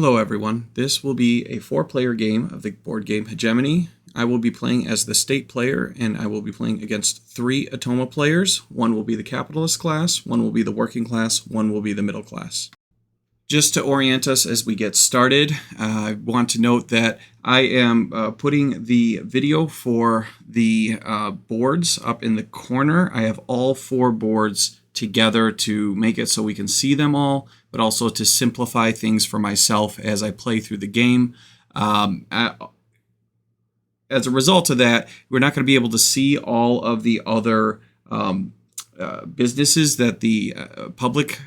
Hello everyone, this will be a 4-player game of the board game Hegemony. I will be playing as the state player, and I will be playing against 3 Automa players. One will be the capitalist class, one will be the working class, one will be the middle class. Just to orient us as we get started, I want to note that I am putting the video for the boards up in the corner. I have all 4 boards together to make it so we can see them all, but also to simplify things for myself as I play through the game. As a result of that, we're not going to be able to see all of the other businesses that the public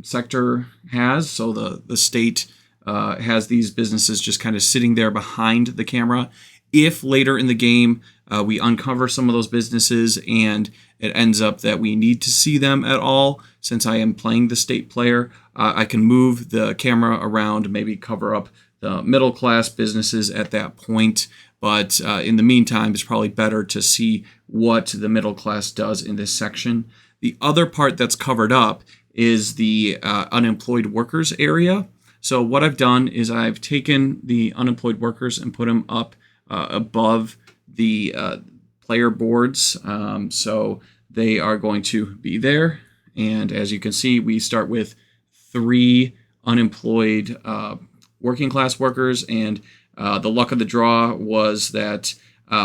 sector has. So the state has these businesses just kind of sitting there behind the camera. If later in the game we uncover some of those businesses and it ends up that we need to see them at all, since I am playing the state player, I can move the camera around, maybe cover up the middle class businesses at that point. But in the meantime, it's probably better to see what the middle class does in this section. The other part that's covered up is the unemployed workers area. So what I've done is I've taken the unemployed workers and put them up above the player boards. So they are going to be there. And as you can see, we start with 3 unemployed working class workers. And the luck of the draw was that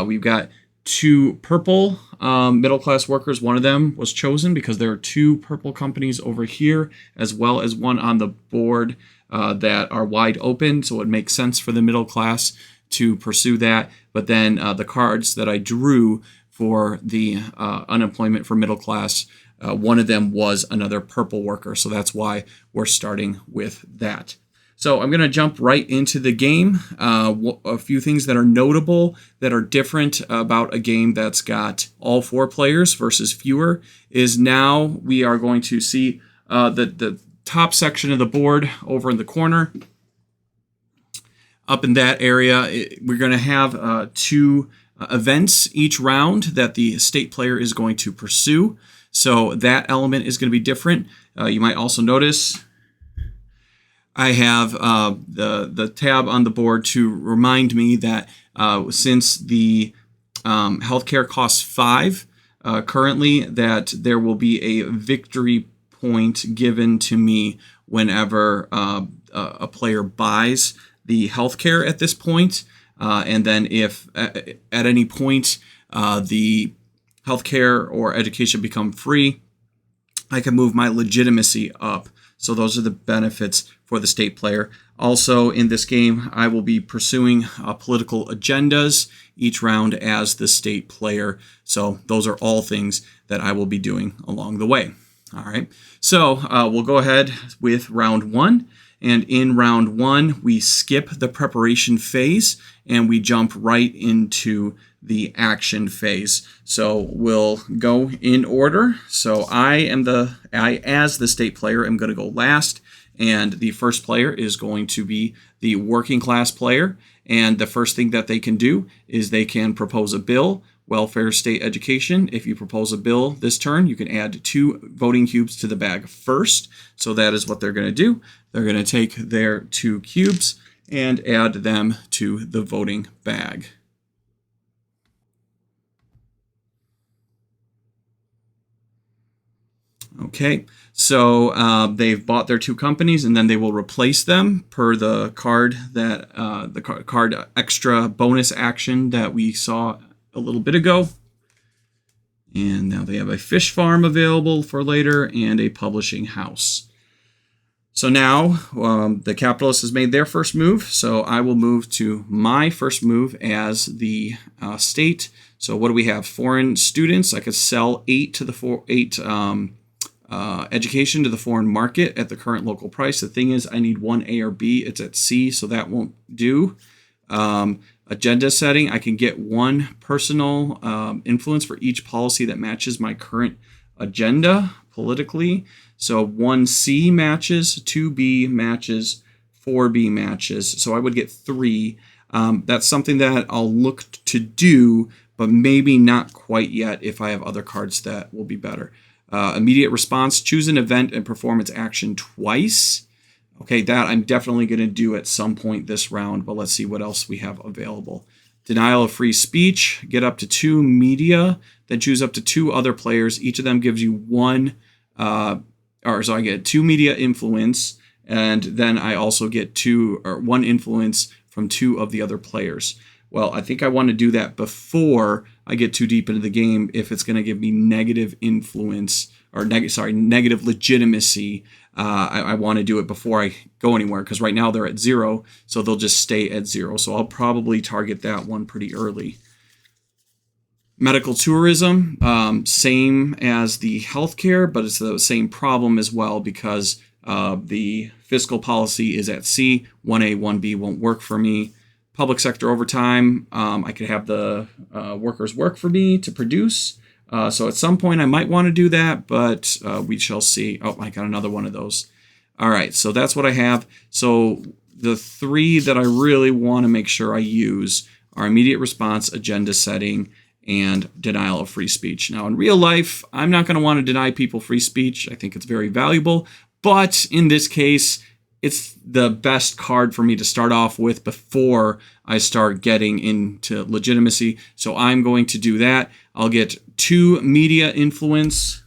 we've got 2 purple middle class workers. One of them was chosen because there are 2 purple companies over here, as well as one on the board that are wide open. So it makes sense for the middle class to pursue that. But then the cards that I drew for the unemployment for middle class, one of them was another purple worker. So that's why we're starting with that. So I'm going to jump right into the game. A few things that are notable that are different about a game that's got all 4 players versus fewer is now we are going to see the top section of the board over in the corner. Up in that area, we're going to have 2 events each round that the state player is going to pursue. So that element is going to be different. You might also notice I have the tab on the board to remind me that since the healthcare costs 5 currently, that there will be a victory point given to me whenever a player buys the healthcare at this point. And then if at any point the healthcare or education become free, I can move my legitimacy up. So those are the benefits for the state player. Also in this game, I will be pursuing political agendas each round as the state player. So those are all things that I will be doing along the way. All right, so we'll go ahead with round 1. And in round 1, we skip the preparation phase and we jump right into the action phase. So we'll go in order. So I, as the state player, am going to go last. And the first player is going to be the working class player. And the first thing that they can do is they can propose a bill, welfare state education. If you propose a bill this turn, you can add 2 voting cubes to the bag first. So that is what they're going to do. They're going to take their 2 cubes and add them to the voting bag. Okay, so they've bought their 2 companies, and then they will replace them per the card that the card extra bonus action that we saw a little bit ago. And now they have a fish farm available for later and a publishing house. So now the capitalist has made their first move. So I will move to my first move as the state. So what do we have? Foreign students. I could sell 8 to the education to the foreign market at the current local price. The thing is, I need 1 A or B. It's at C, so that won't do. Agenda setting, I can get 1 personal influence for each policy that matches my current agenda politically. So 1C matches, 2B matches, 4B matches. So I would get 3. That's something that I'll look to do, but maybe not quite yet if I have other cards that will be better. Immediate response, choose an event and perform its action twice. Okay, that I'm definitely going to do at some point this round, but let's see what else we have available. Denial of free speech, get up to 2 media, then choose up to 2 other players. Each of them gives you I get 2 media influence, and then I also get 1 influence from 2 of the other players. Well, I think I want to do that before I get too deep into the game if it's going to give me negative influence, or negative legitimacy. I want to do it before I go anywhere, because right now they're at 0, so they'll just stay at 0. So I'll probably target that one pretty early. Medical tourism, same as the healthcare, but it's the same problem as well, because the fiscal policy is at C. 1A, 1B won't work for me. Public sector overtime, I could have the workers work for me to produce. So at some point I might want to do that, but we shall see. Oh, I got another one of those. All right, so that's what I have. So the 3 that I really want to make sure I use are immediate response, agenda setting, and denial of free speech. Now, in real life, I'm not going to want to deny people free speech. I think it's very valuable. But in this case, it's the best card for me to start off with before I start getting into legitimacy. So I'm going to do that. I'll get 2 media influence,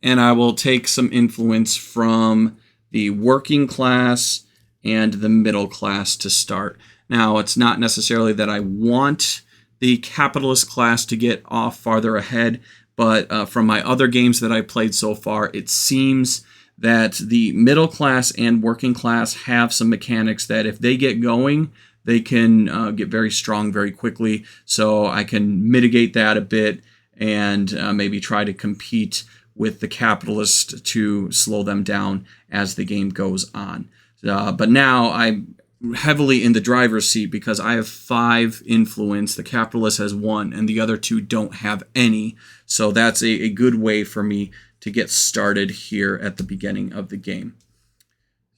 and I will take some influence from the working class and the middle class to start. Now, it's not necessarily that I want the capitalist class to get off farther ahead, but from my other games that I played so far, it seems that the middle class and working class have some mechanics that if they get going, they can get very strong very quickly. So I can mitigate that a bit and maybe try to compete with the capitalist to slow them down as the game goes on. But now I'm heavily in the driver's seat because I have 5 influence. The capitalist has 1, and the other 2 don't have any. So that's a good way for me to get started here at the beginning of the game.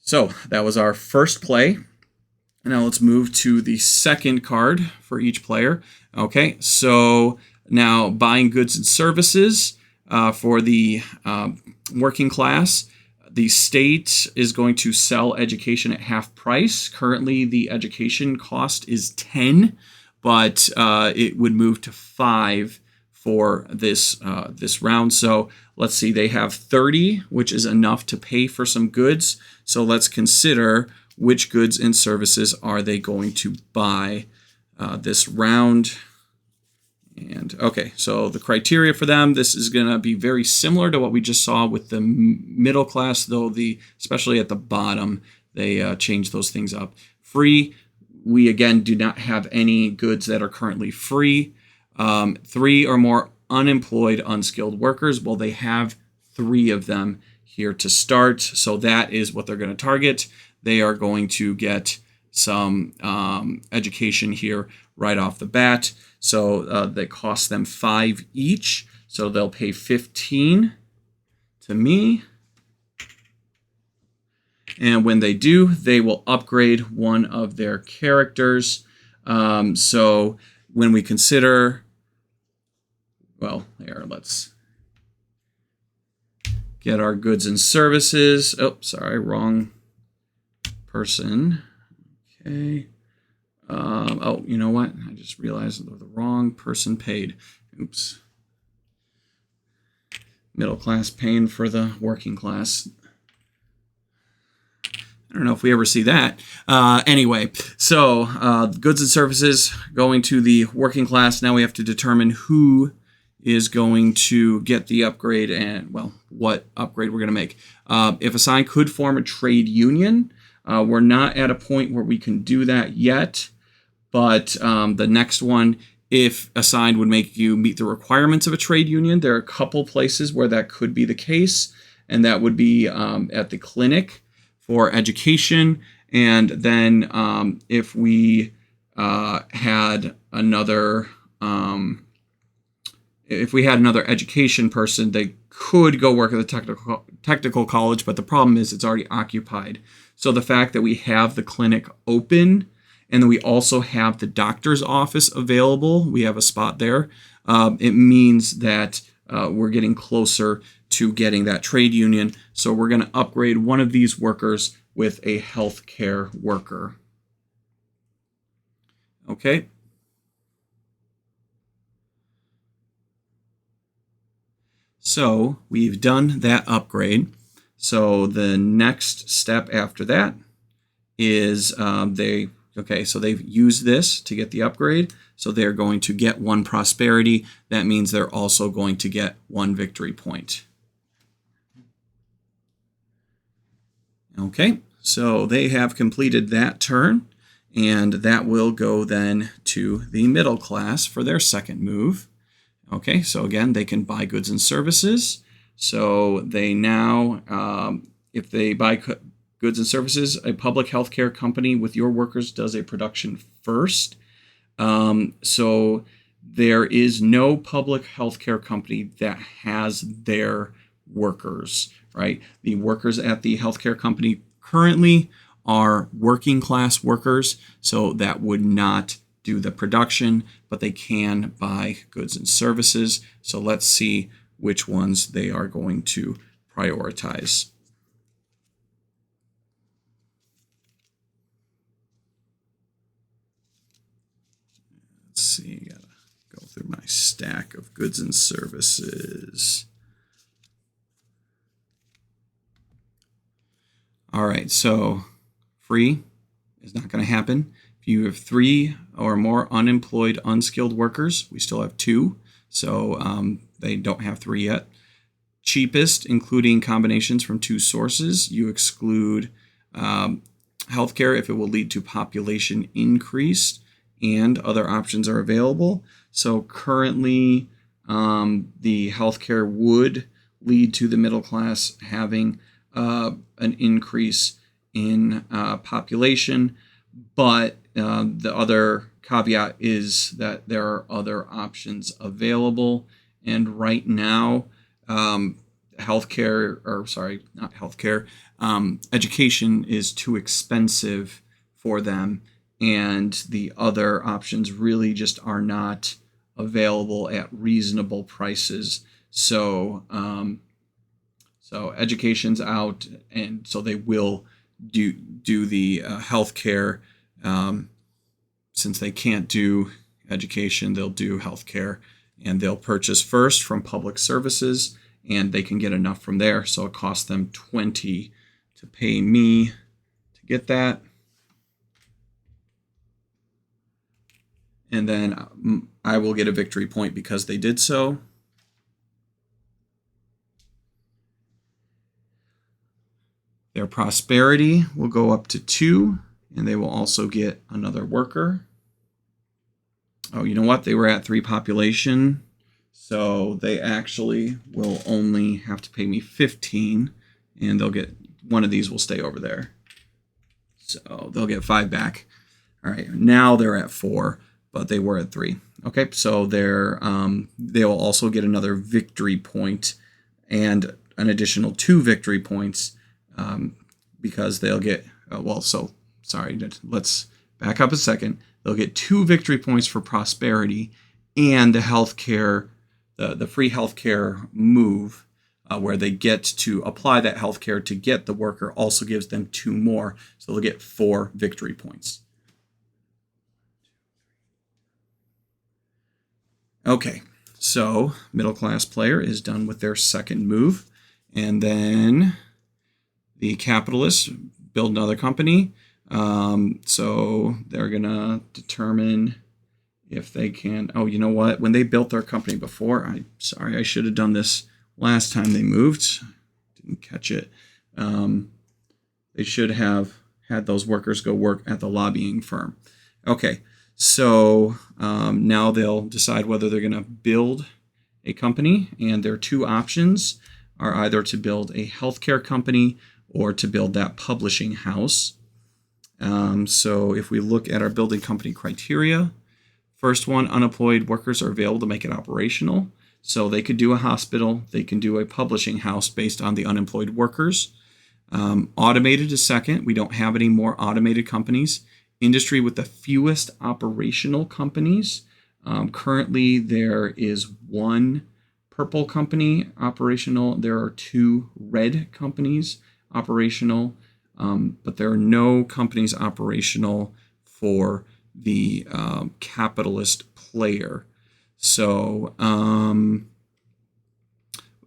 So that was our first play. Now let's move to the second card for each player. Okay, so now buying goods and services for the working class. The state is going to sell education at half price. Currently, the education cost is 10, but it would move to 5 for this round. So let's see, they have 30, which is enough to pay for some goods. So let's consider which goods and services are they going to buy this round. And okay, so the criteria for them, this is going to be very similar to what we just saw with the middle class, though especially at the bottom, they change those things up. Free, we again do not have any goods that are currently free. 3 or more unemployed, unskilled workers, well, they have 3 of them here to start, so that is what they're going to target. They are going to get some education here right off the bat. So that costs them 5 each. So they'll pay 15 to me. And when they do, they will upgrade one of their characters. So when we consider, well, here, let's get our goods and services. Oh, sorry, wrong person. Okay. Oh, you know what? I just realized the wrong person paid. Oops. Middle class paying for the working class. I don't know if we ever see that. Anyway, so goods and services going to the working class. Now we have to determine who is going to get the upgrade and, well, what upgrade we're going to make. If assigned could form a trade union, we're not at a point where we can do that yet. But the next one, if assigned, would make you meet the requirements of a trade union. There are a couple places where that could be the case, and that would be at the clinic for education. And then if we had another education person, they could go work at the technical college, but the problem is it's already occupied. So the fact that we have the clinic open, and then we also have the doctor's office available, we have a spot there, it means that we're getting closer to getting that trade union. So we're going to upgrade one of these workers with a healthcare worker. Okay. So we've done that upgrade. So the next step after that is they've used this to get the upgrade. So they're going to get 1 prosperity. That means they're also going to get 1 victory point. Okay, so they have completed that turn, and that will go then to the middle class for their second move. Okay, so again, they can buy goods and services. So they now, if they buy goods and services, a public healthcare company with your workers does a production first. So there is no public healthcare company that has their workers, right? The workers at the healthcare company currently are working class workers, so that would not do the production, but they can buy goods and services. So let's see which ones they are going to prioritize. Let's see, gotta go through my stack of goods and services. All right, so free is not going to happen. If you have 3 or more unemployed, unskilled workers, we still have 2, so they don't have 3 yet. Cheapest, including combinations from 2 sources, you exclude healthcare if it will lead to population increase, and other options are available. So currently, the healthcare would lead to the middle class having an increase in population, but the other caveat is that there are other options available. And right now, education is too expensive for them, and the other options really just are not available at reasonable prices. So education's out, and so they will do the healthcare. Since they can't do education, they'll do healthcare, and they'll purchase first from public services, and they can get enough from there. So it costs them 20 to pay me to get that. And then I will get a victory point because they did so. Their prosperity will go up to 2, and they will also get another worker. Oh, you know what? They were at 3 population, so they actually will only have to pay me 15, and they'll get one of these will stay over there. So they'll get 5 back. All right, now they're at 4, but they were at 3. Okay, so they'll also get another victory point and an additional 2 victory points because they'll get, let's back up a second. They'll get 2 victory points for prosperity, and the healthcare, the free healthcare move, where they get to apply that healthcare to get the worker, also gives them 2 more. So they'll get 4 victory points. Okay, so middle class player is done with their second move, and then the capitalists build another company. So they're gonna determine if they can. Oh, you know what? When they built their company before, I should have done this last time they moved. Didn't catch it. They should have had those workers go work at the lobbying firm. Okay, so now they'll decide whether they're gonna build a company, and their 2 options are either to build a healthcare company or to build that publishing house. So if we look at our building company criteria, first one, unemployed workers are available to make it operational. So they could do a hospital, they can do a publishing house based on the unemployed workers. Automated is second. We don't have any more automated companies. Industry with the fewest operational companies. Currently, there is 1 purple company operational. There are 2 red companies operational, but there are no companies operational for the capitalist player. So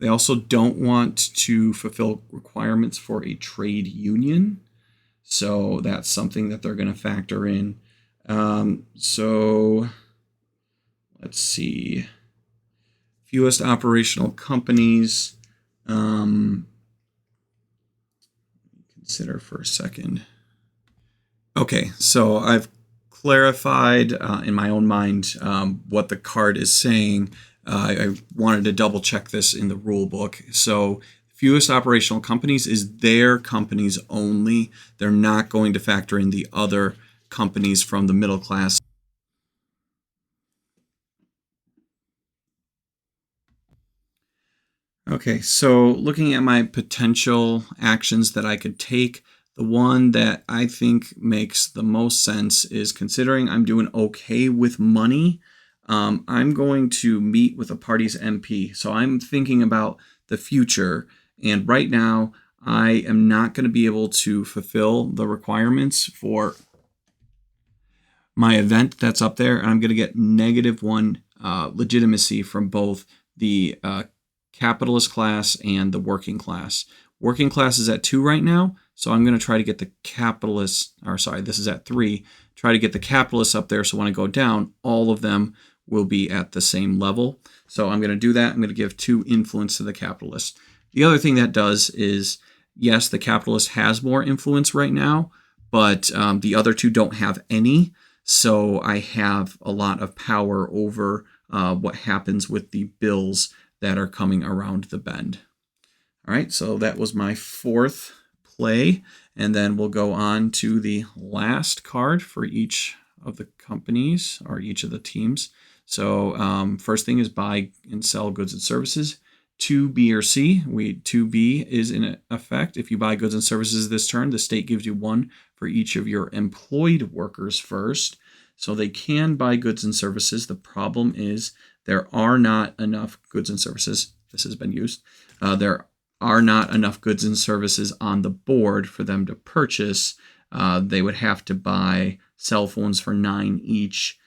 they also don't want to fulfill requirements for a trade union. So that's something that they're going to factor in. So let's see. Fewest operational companies. Consider for a second. Okay, so I've clarified in my own mind what the card is saying. I wanted to double check this in the rule book. So fewest operational companies is their companies only. They're not going to factor in the other companies from the middle class. Okay, so looking at my potential actions that I could take, the one that I think makes the most sense is, considering I'm doing okay with money, I'm going to meet with a party's MP. So I'm thinking about the future, and right now I am not going to be able to fulfill the requirements for my event that's up there, and I'm going to get -1 legitimacy from both the capitalist class and the working class. Working class is at 2 right now, so I'm going to try to get the capitalist, or sorry, this is at 3, try to get the capitalists up there, so when I go down, all of them will be at the same level. So I'm going to do that. I'm going to give 2 influence to the capitalists. The other thing that does is, yes, the capitalist has more influence right now, but the other 2 don't have any. So I have a lot of power over what happens with the bills that are coming around the bend. All right, so that was my 4th play, and then we'll go on to the last card for each of the companies or each of the teams. So first thing is buy and sell goods and services. 2B or C. 2B is in effect. If you buy goods and services this turn, the state gives you 1 for each of your employed workers first. So they can buy goods and services. The problem is there are not enough goods and services. This has been used. There are not enough goods and services on the board for them to purchase. They would have to buy cell phones for 9 each.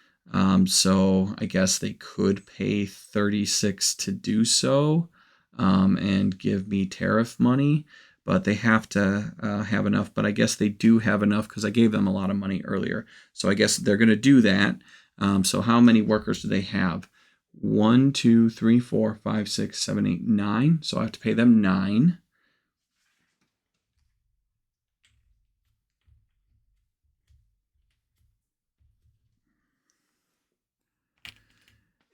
So I guess they could pay 36 to do so and give me tariff money, but they have to have enough. But I guess they do have enough because I gave them a lot of money earlier. So I guess they're going to do that. So how many workers do they have? 1, 2, 3, 4, 5, 6, 7, 8, 9. So I have to pay them 9.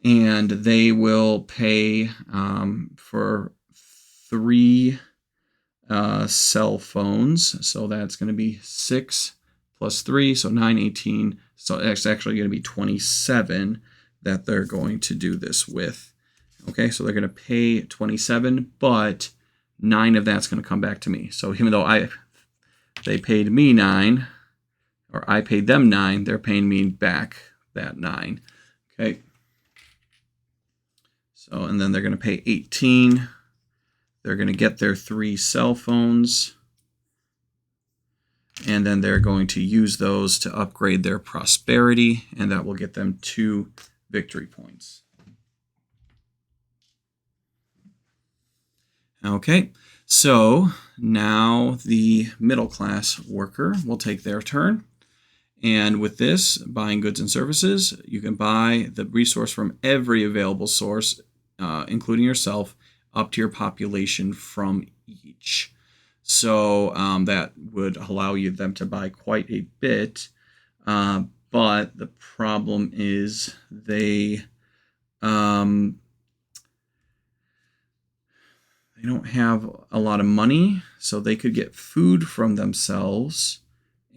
And they will pay for 3 cell phones. So that's going to be 6 plus 3, so 9, 18. So it's actually going to be 27 that they're going to do this with. Okay, so they're going to pay 27, but 9 of that's going to come back to me. So even though they paid me 9, or I paid them 9, they're paying me back that 9. Okay. So, and then they're going to pay 18. They're going to get their 3 cell phones. And then they're going to use those to upgrade their prosperity, and that will get them 2 victory points. Okay, so now the middle class worker will take their turn. And with this, buying goods and services, you can buy the resource from every available source, including yourself, up to your population from each. So that would allow them to buy quite a bit. But the problem is they don't have a lot of money, so they could get food from themselves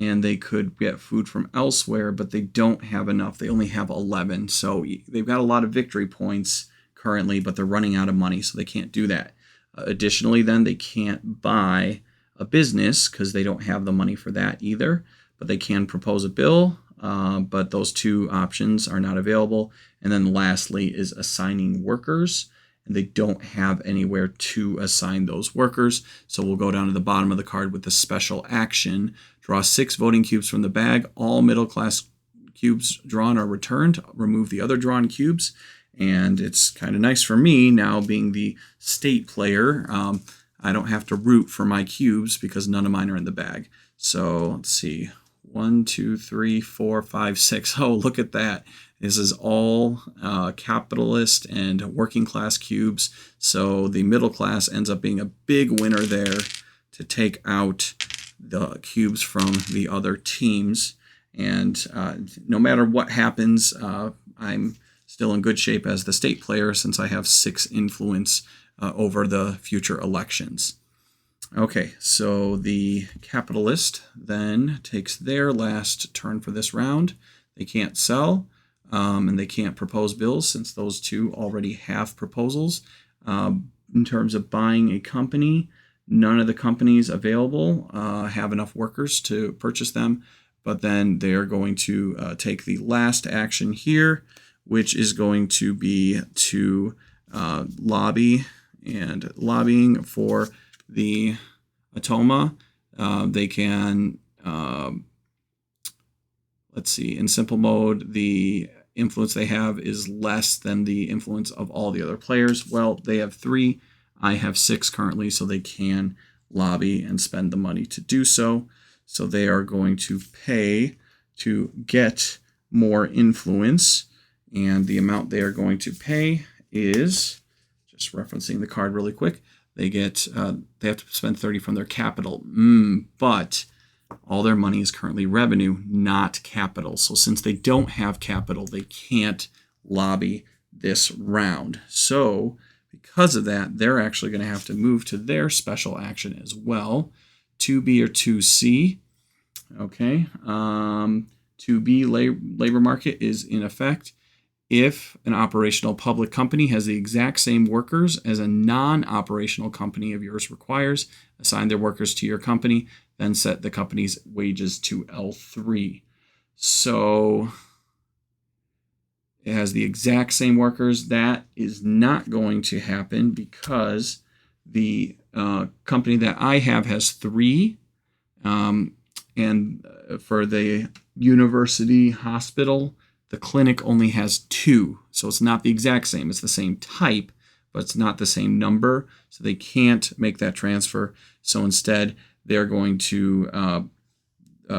and they could get food from elsewhere, but they don't have enough. They only have 11. So they've got a lot of victory points currently, but they're running out of money, so they can't do that. Additionally, then they can't buy a business because they don't have the money for that either, but they can propose a bill, but those 2 options are not available. And then lastly is assigning workers. and they don't have anywhere to assign those workers. So we'll go down to the bottom of the card with the special action. Draw 6 voting cubes from the bag. All middle class cubes drawn are returned. Remove the other drawn cubes. And it's kind of nice for me now being the state player. I don't have to root for my cubes because none of mine are in the bag. So let's see. 1, 2, 3, 4, 5, 6. Oh, look at that. This is all capitalist and working class cubes. So the middle class ends up being a big winner there to take out the cubes from the other teams. And no matter what happens, I'm still in good shape as the state player since I have 6 influence over the future elections. Okay, so the capitalist then takes their last turn for this round. They can't sell, and they can't propose bills since those two already have proposals. In terms of buying a company, none of the companies available have enough workers to purchase them, but then they're going to take the last action here, which is going to be to lobby, and lobbying for the Automa. They can, let's see, in simple mode, the influence they have is less than the influence of all the other players. Well, they have 3. I have 6 currently, so they can lobby and spend the money to do so. So they are going to pay to get more influence, and the amount they are going to pay is, just referencing the card really quick, they have to spend 30 from their capital, but all their money is currently revenue, not capital. So since they don't have capital, they can't lobby this round. So because of that, they're actually going to have to move to their special action as well. 2B or 2C. Okay. 2B, labor market, is in effect if an operational public company has the exact same workers as a non-operational company of yours requires. Assign their workers to your company, then set the company's wages to L3. So it has the exact same workers. That is not going to happen because the company that I have has 3. And for the university hospital, the clinic only has 2. So it's not the exact same. It's the same type, but it's not the same number. So they can't make that transfer. So instead, they're going to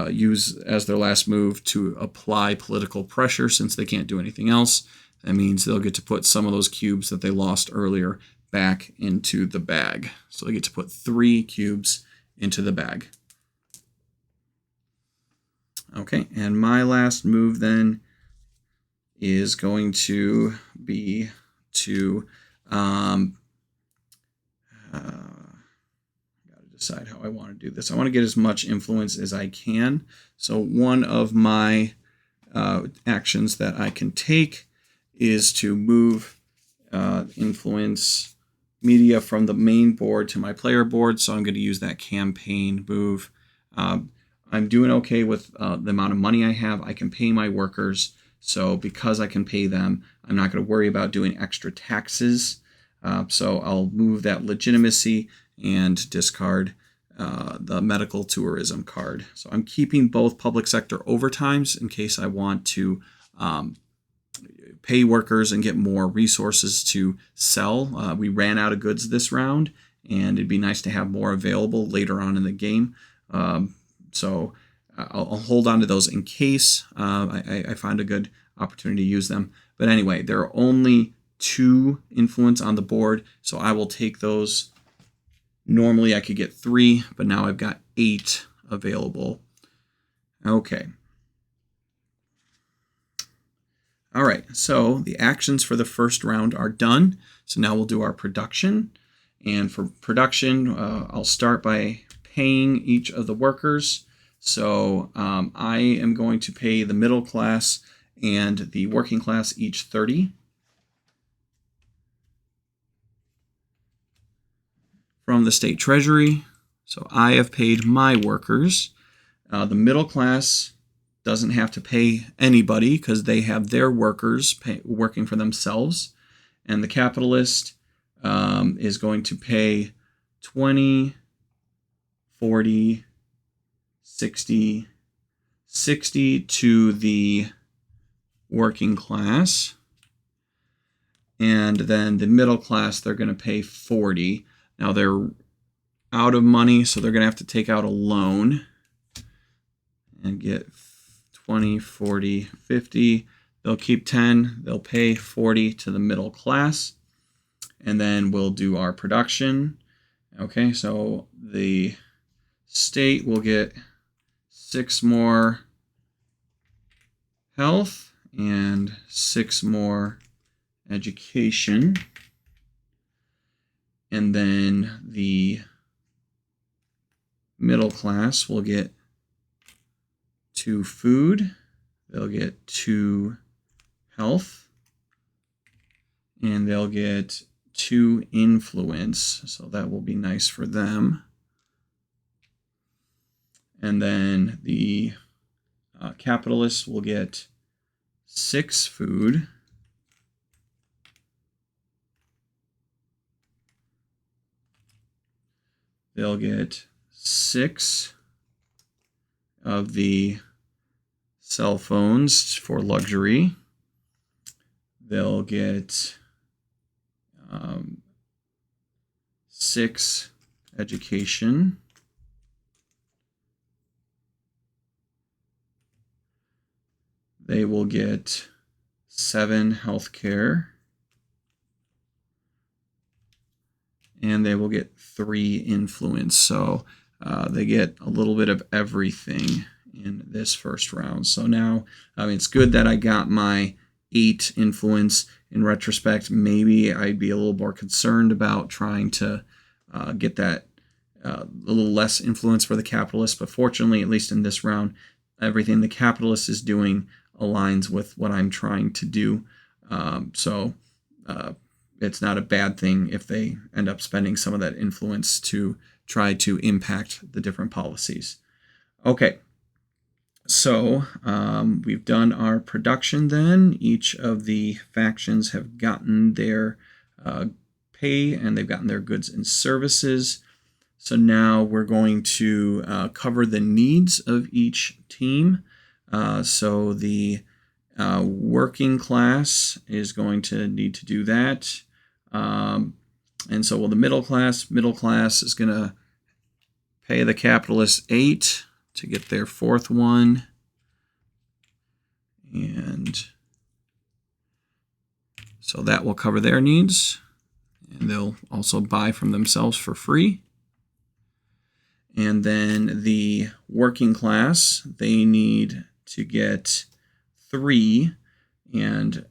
use as their last move to apply political pressure since they can't do anything else. That means they'll get to put some of those cubes that they lost earlier back into the bag. So they get to put 3 cubes into the bag. Okay, and my last move then is going to be to gotta decide how I want to do this. I want to get as much influence as I can. So one of my actions that I can take is to move influence media from the main board to my player board. So I'm going to use that campaign move. I'm doing okay with the amount of money I have. I can pay my workers. So because I can pay them, I'm not going to worry about doing extra taxes. So I'll move that legitimacy and discard the medical tourism card. So I'm keeping both public sector overtimes in case I want to pay workers and get more resources to sell. We ran out of goods this round, and it'd be nice to have more available later on in the game. So I'll hold on to those in case I find a good opportunity to use them. But anyway, there are only 2 influence on the board, so I will take those. Normally I could get 3, but now I've got 8 available. Okay. All right, so the actions for the first round are done. So now we'll do our production. And for production, I'll start by paying each of the workers. So I am going to pay the middle class and the working class each 30. From the state treasury, so I have paid my workers. The middle class doesn't have to pay anybody because they have their workers working for themselves. And the capitalist is going to pay 20, 40, 60, 60 to the working class. And then the middle class, they're going to pay 40. Now they're out of money, so they're going to have to take out a loan and get 20, 40, 50. They'll keep 10. They'll pay 40 to the middle class. And then we'll do our production. Okay, so the state will get 6 more health and 6 more education. And then the middle class will get 2 food. They'll get 2 health. And they'll get 2 influence. So that will be nice for them. And then the capitalists will get 6 food. They'll get 6 of the cell phones for luxury. They'll get 6 education. They will get 7 healthcare. And they will get 3 influence. So they get a little bit of everything in this first round. So now, it's good that I got my 8 influence. In retrospect, maybe I'd be a little more concerned about trying to get that a little less influence for the capitalist. But fortunately, at least in this round, everything the capitalist is doing aligns with what I'm trying to do. So it's not a bad thing if they end up spending some of that influence to try to impact the different policies. Okay, so we've done our production then. Each of the factions have gotten their pay and they've gotten their goods and services. So now we're going to cover the needs of each team. So the working class is going to need to do that. And so the middle class is going to pay the capitalists 8 to get their 4th one. And so that will cover their needs. And they'll also buy from themselves for free. And then the working class, they need to get 3. And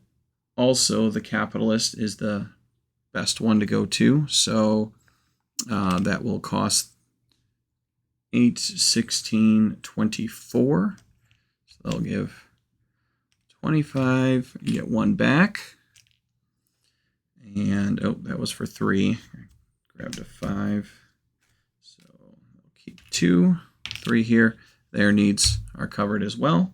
also the capitalist is the best one to go to. So that will cost 8, 16, 24. So they'll give 25. You get 1 back. And, that was for 3. Grabbed a 5. So I'll keep 2, 3 here. Their needs are covered as well.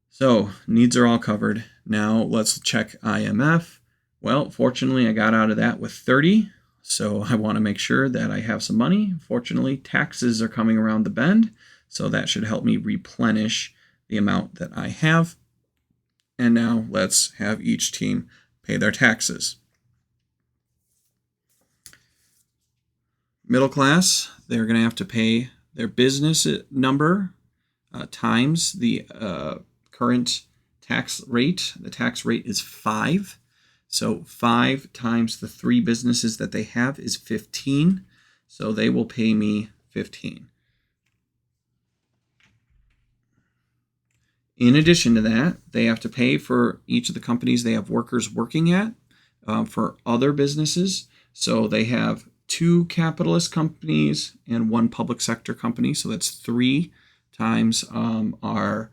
So needs are all covered. Now let's check IMF. Well, fortunately, I got out of that with 30. So I want to make sure that I have some money. Fortunately, taxes are coming around the bend. So that should help me replenish the amount that I have. And now let's have each team pay their taxes. Middle class, they're going to have to pay their business number times the current tax rate. The tax rate is 5. So 5 times the 3 businesses that they have is 15. So they will pay me 15. In addition to that, they have to pay for each of the companies they have workers working at for other businesses. So they have 2 capitalist companies and 1 public sector company. So that's 3 times our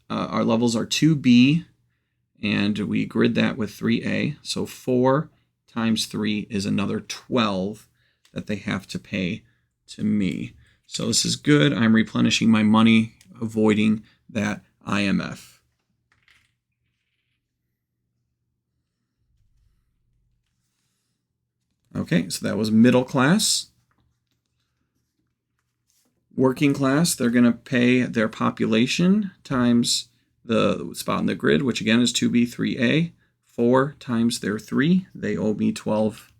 levels are 2B, and we grid that with 3A. So 4 times 3 is another 12 that they have to pay to me. So this is good. I'm replenishing my money, avoiding that IMF. Okay, so that was middle class. Working class, they're going to pay their population times the spot in the grid, which again is 2B, 3A. 4 times their 3. They owe me 12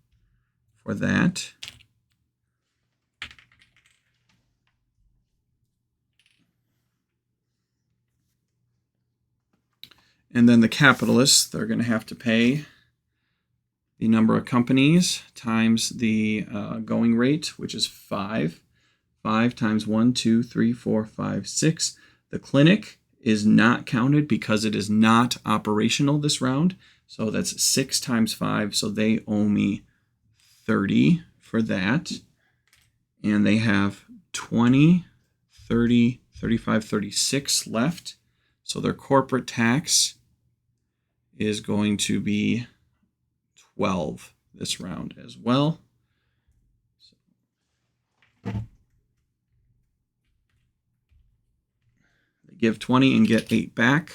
for that. And then the capitalists, they're going to have to pay the number of companies times the going rate, which is 5. 5 times 1, 2, 3, 4, 5, 6. The clinic is not counted because it is not operational this round. So that's 6 times 5. So they owe me 30 for that. And they have 20, 30, 35, 36 left. So their corporate tax is going to be 12 this round as well. They give 20 and get 8 back.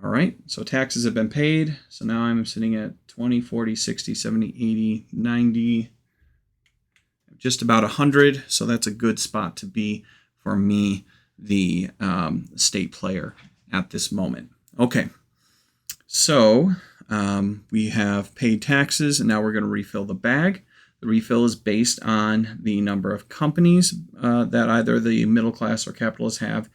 All right, so taxes have been paid. So now I'm sitting at 20, 40, 60, 70, 80, 90, just about 100. So that's a good spot to be for me, the state player at this moment. Okay, so we have paid taxes, and now we're going to refill the bag. The refill is based on the number of companies that either the middle class or capitalists have,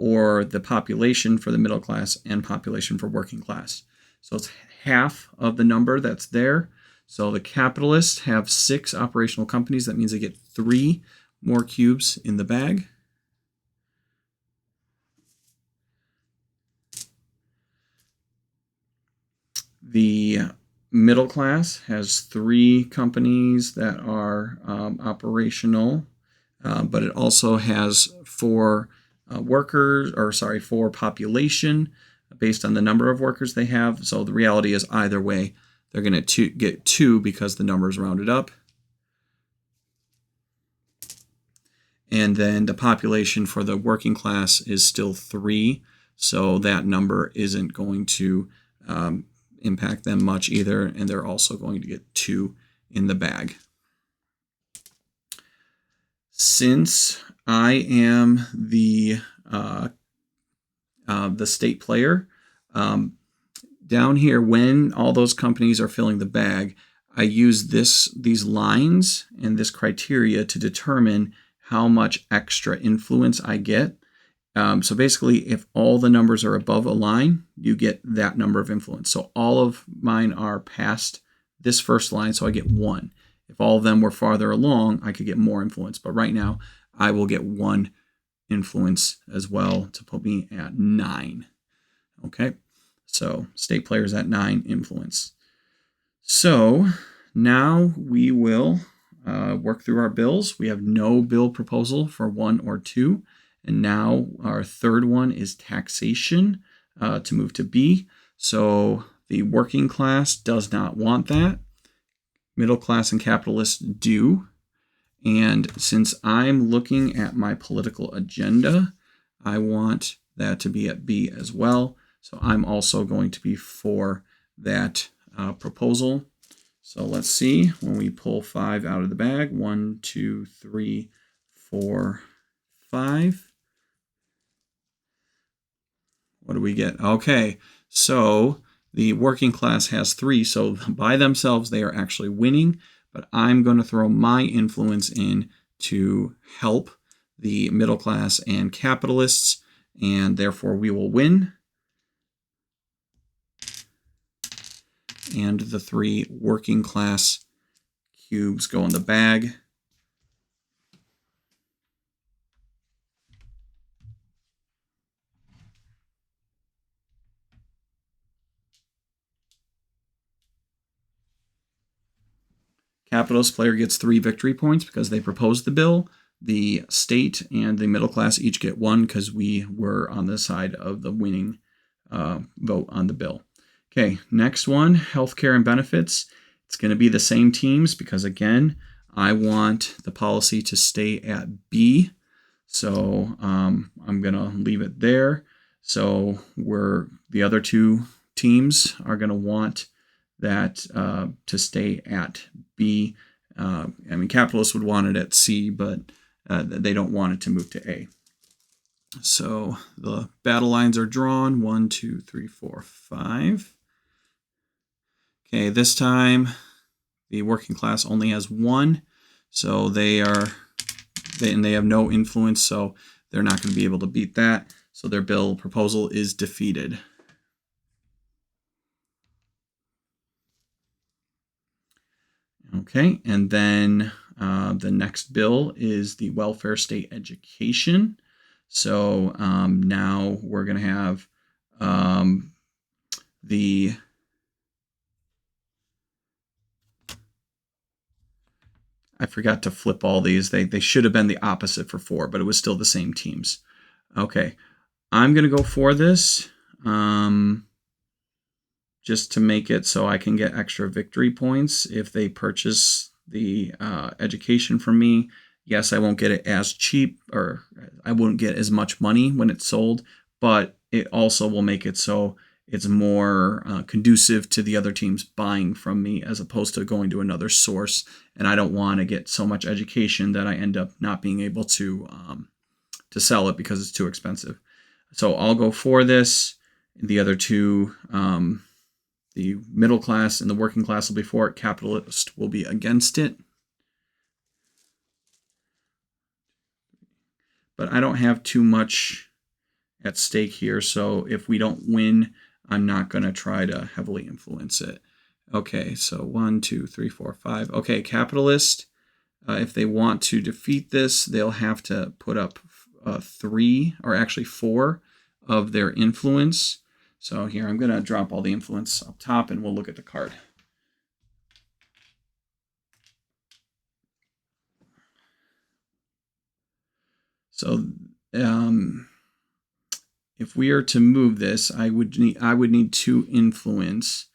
or the population for the middle class and population for working class. So it's half of the number that's there. So the capitalists have 6 operational companies. That means they get 3 more cubes in the bag. The middle class has 3 companies that are operational, but it also has 4 4 population based on the number of workers they have. So the reality is either way, they're going to get 2 because the number is rounded up. And then the population for the working class is still 3. So that number isn't going to impact them much either. And they're also going to get 2 in the bag. Since I am the state player, down here, when all those companies are filling the bag, I use these lines and this criteria to determine how much extra influence I get. So basically, if all the numbers are above a line, you get that number of influence. So all of mine are past this first line, so I get 1. If all of them were farther along, I could get more influence. But right now, I will get 1 influence as well to put me at 9. Okay, so state players at 9 influence. So now we will work through our bills. We have no bill proposal for 1 or 2. And now our third one is taxation to move to B. So the working class does not want that. Middle class and capitalists do. And since I'm looking at my political agenda, I want that to be at B as well. So I'm also going to be for that proposal. So let's see, when we pull 5 out of the bag, 1, 2, 3, 4, 5. What do we get? Okay, so the working class has 3, so by themselves they are actually winning, but I'm going to throw my influence in to help the middle class and capitalists, and therefore we will win. And the 3 working class cubes go in the bag. Capitalist player gets 3 victory points because they proposed the bill. The state and the middle class each get 1 because we were on the side of the winning vote on the bill. Okay, next one, healthcare and benefits. It's going to be the same teams because, again, I want the policy to stay at B. So I'm going to leave it there. So the other 2 teams are going to want that to stay at B. I mean, capitalists would want it at C, but they don't want it to move to A. So the battle lines are drawn. 1, 2, 3, 4, 5. Okay, this time the working class only has 1, so they have no influence, so they're not going to be able to beat that. So their bill proposal is defeated. Okay, and then the next bill is the welfare state education. So now we're going to have I forgot to flip all these. They should have been the opposite for 4, but it was still the same teams. Okay, I'm going to go for this just to make it so I can get extra victory points if they purchase the education from me. Yes, I won't get it as cheap, or I won't get as much money when it's sold, but it also will make it so it's more conducive to the other teams buying from me as opposed to going to another source. And I don't want to get so much education that I end up not being able to sell it because it's too expensive. So I'll go for this. The other two, the middle class and the working class will be for it. Capitalist will be against it. But I don't have too much at stake here, so if we don't win, I'm not going to try to heavily influence it. Okay, so 1, 2, 3, 4, 5. Okay, capitalist, if they want to defeat this, they'll have to put up 3, or actually 4 of their influence. So here, I'm going to drop all the influence up top, and we'll look at the card. So if we are to move this, I would need 2 influence,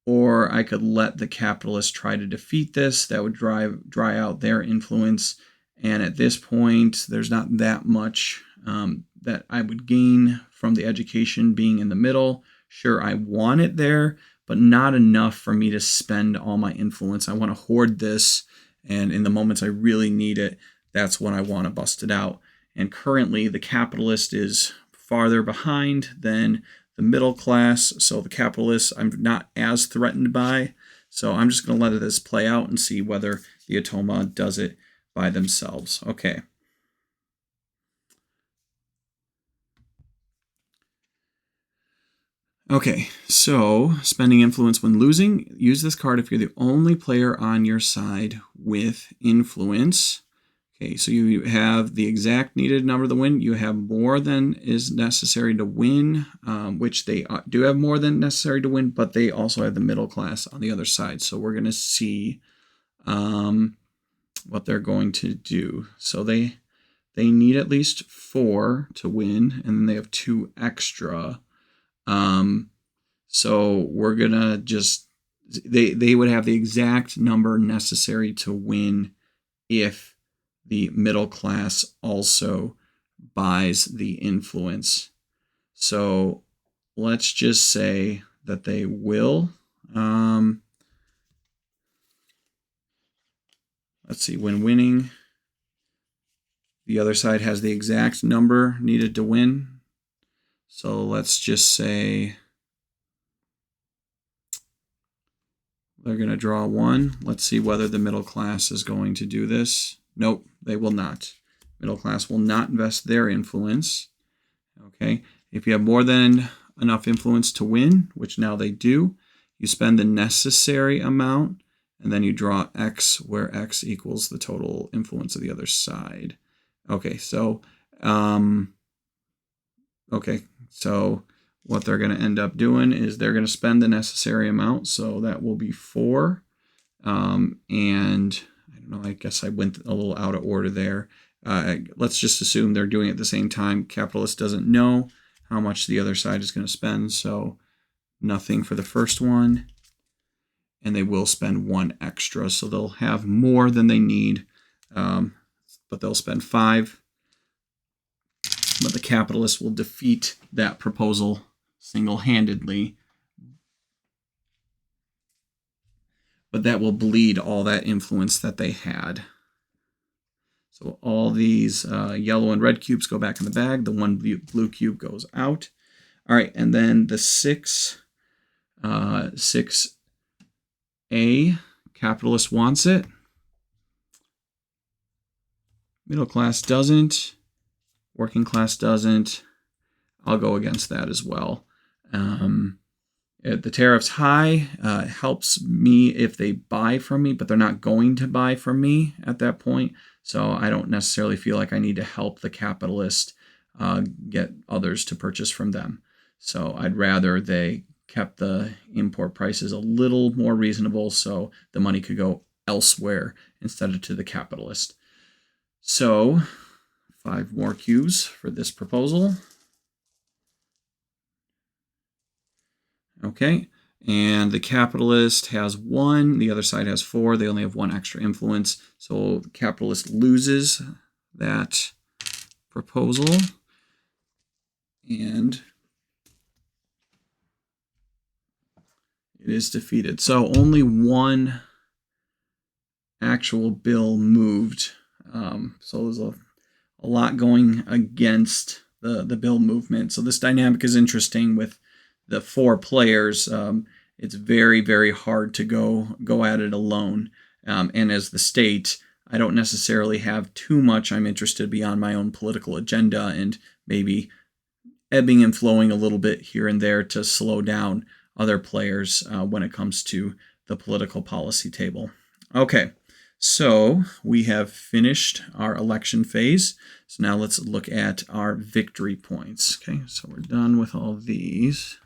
or I could let the capitalists try to defeat this. That would dry out their influence. And at this point, there's not that much that I would gain from the education being in the middle. Sure, I want it there, but not enough for me to spend all my influence. I want to hoard this, and in the moments I really need it, that's when I want to bust it out. And currently, the capitalist is farther behind than the middle class, so the capitalists I'm not as threatened by. So I'm just going to let this play out and see whether the Automa does it by themselves. Okay. Okay, so spending influence when losing. Use this card if you're the only player on your side with influence. Okay, so you have the exact needed number to win. You have more than is necessary to win, which they do have more than necessary to win, but they also have the middle class on the other side. So we're going to see what they're going to do. So they need at least 4 to win, and then they have 2 extra. So we're going to just, they would have the exact number necessary to win if the middle class also buys the influence. So let's just say that they will. Let's see, when winning, the other side has the exact number needed to win. So let's just say they're going to draw 1. Let's see whether the middle class is going to do this. Nope, they will not. Middle class will not invest their influence. Okay, if you have more than enough influence to win, which now they do, you spend the necessary amount, and then you draw X, where X equals the total influence of the other side. Okay, so what they're going to end up doing is they're going to spend the necessary amount, so that will be 4. And I don't know, I guess I went a little out of order there. Let's just assume they're doing it at the same time. Capitalist doesn't know how much the other side is going to spend, so nothing for the first one. And they will spend 1 extra, so they'll have more than they need, but they'll spend 5. But the capitalist will defeat that proposal single-handedly. but that will bleed all that influence that they had. So all these yellow and red cubes go back in the bag. The one blue cube goes out. All right, and then the 6A, capitalist wants it. Middle class doesn't. Working class doesn't. I'll go against that as well. The tariff's high. Helps me if they buy from me, but they're not going to buy from me at that point. So I don't necessarily feel like I need to help the capitalist get others to purchase from them. So I'd rather they kept the import prices a little more reasonable so the money could go elsewhere instead of to the capitalist. So 5 more cubes for this proposal. Okay, and the capitalist has 1, the other side has 4. They only have 1 extra influence. So the capitalist loses that proposal. And it is defeated. So only 1 actual bill moved. So there's a lot going against the bill movement. So this dynamic is interesting with the 4 players. It's very, very hard to go at it alone. And as the state, I don't necessarily have too much I'm interested beyond my own political agenda and maybe ebbing and flowing a little bit here and there to slow down other players when it comes to the political policy table. Okay, so we have finished our election phase. So now let's look at our victory points. Okay, so we're done with all of these.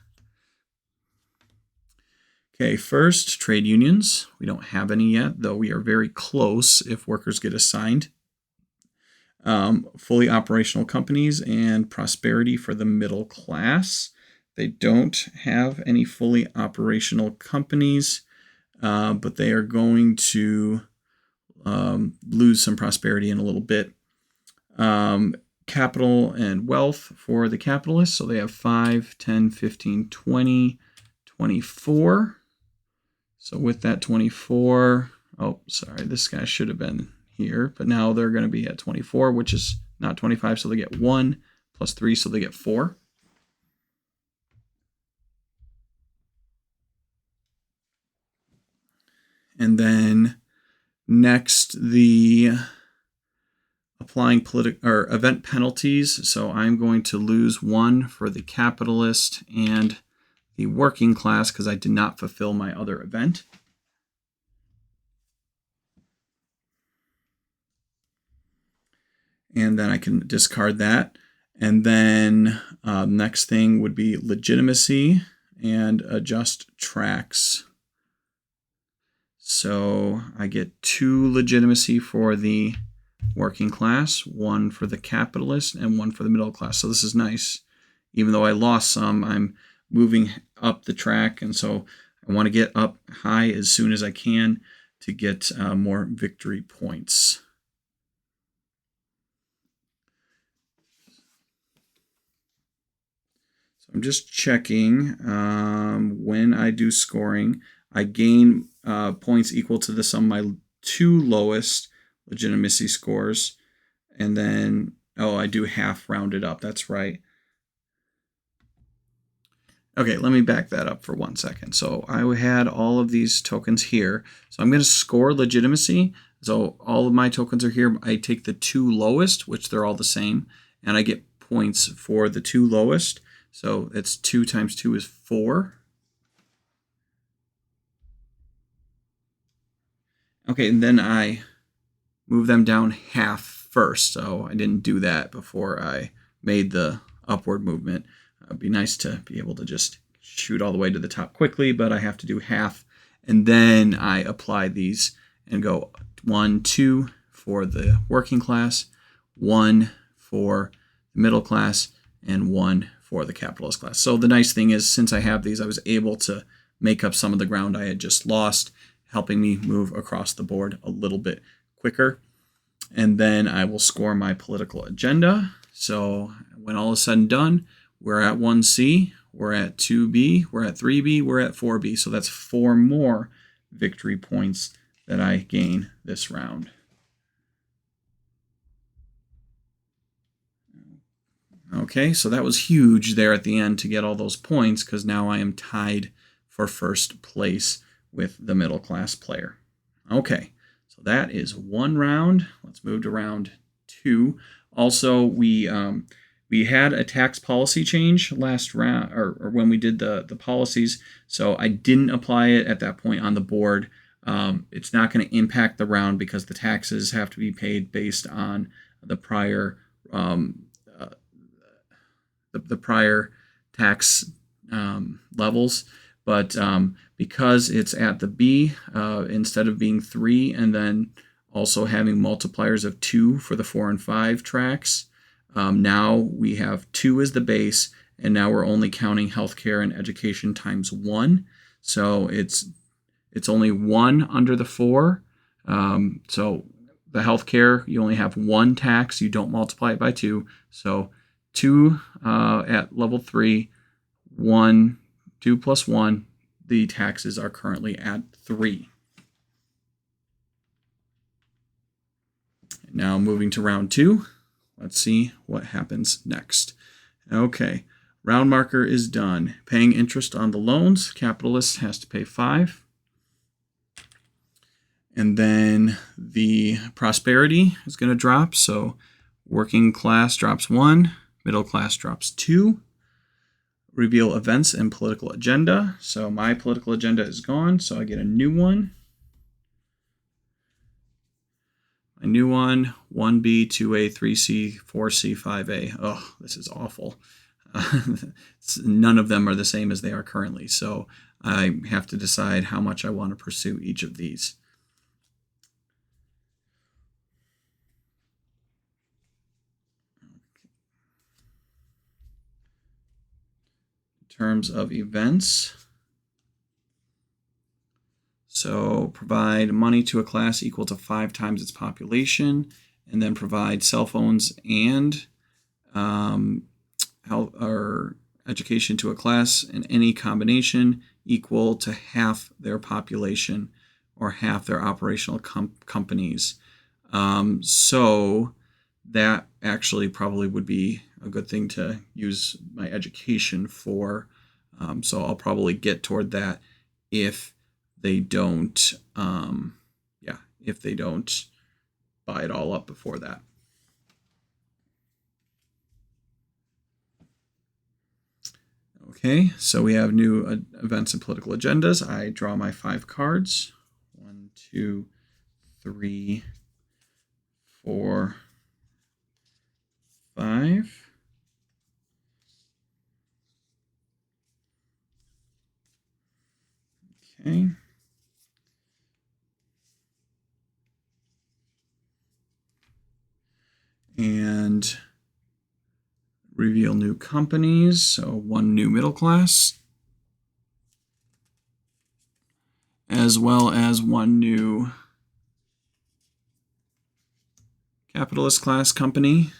Okay, first, trade unions. We don't have any yet, though we are very close if workers get assigned. Fully operational companies and prosperity for the middle class. They don't have any fully operational companies, but they are going to lose some prosperity in a little bit. Capital and wealth for the capitalists. So they have 5, 10, 15, 20, 24. So with that 24, oh, sorry, this guy should have been here, but now they're going to be at 24, which is not 25, so they get 1 plus 3, so they get 4. And then next, the applying event penalties. So I'm going to lose 1 for the capitalist and the working class because I did not fulfill my other event. And then I can discard that. And then next thing would be legitimacy and adjust tracks. So I get 2 legitimacy for the working class, 1 for the capitalist, and 1 for the middle class. So this is nice. Even though I lost some, I'm moving up the track, and so I want to get up high as soon as I can to get more victory points. So I'm just checking when I do scoring, I gain points equal to the sum of my 2 lowest legitimacy scores, and then, oh, I do half rounded up. That's right. Okay, let me back that up for 1 second. So I had all of these tokens here. So I'm going to score legitimacy. So all of my tokens are here. I take the 2 lowest, which they're all the same, and I get points for the 2 lowest. So it's 2 times 2 is 4. Okay, and then I move them down half first. So I didn't do that before I made the upward movement. It'd be nice to be able to just shoot all the way to the top quickly, but I have to do half. And then I apply these and go 1, 2 for the working class, 1 for the middle class, and 1 for the capitalist class. So the nice thing is, since I have these, I was able to make up some of the ground I had just lost, helping me move across the board a little bit quicker. And then I will score my political agenda. So when all is said and done, we're at 1C, we're at 2B, we're at 3B, we're at 4B. So that's 4 more victory points that I gain this round. Okay, so that was huge there at the end to get all those points, because now I am tied for first place with the middle class player. Okay, so that is one round. Let's move to round two. Also, we had a tax policy change last round, or when we did the policies, so I didn't apply it at that point on the board. It's not going to impact the round because the taxes have to be paid based on the prior the prior tax levels, but because it's at the B, instead of being 3 and then also having multipliers of 2 for the 4 and 5 tracks, now we have 2 as the base, and now we're only counting healthcare and education times 1. So it's only 1 under the 4. So the healthcare, you only have 1 tax. You don't multiply it by 2. So 2 at level 3, 1, 2 plus 1. The taxes are currently at 3. Now moving to round 2. Let's see what happens next. Okay, round marker is done. Paying interest on the loans. Capitalist has to pay 5. And then the prosperity is going to drop. So working class drops 1. Middle class drops 2. Reveal events and political agenda. So my political agenda is gone, so I get a new one. A new one, 1B, 2A, 3C, 4C, 5A. Oh, this is awful. None of them are the same as they are currently, so I have to decide how much I want to pursue each of these. In terms of events, so provide money to a class equal to 5 times its population, and then provide cell phones and health or education to a class in any combination equal to half their population or half their operational companies. So that actually probably would be a good thing to use my education for. So I'll probably get toward that if they don't, if they don't buy it all up before that. Okay, so we have new events and political agendas. I draw my 5 cards. 1, 2, 3, 4, 5. Okay. And reveal new companies. So 1 new middle class, as well as 1 new capitalist class company.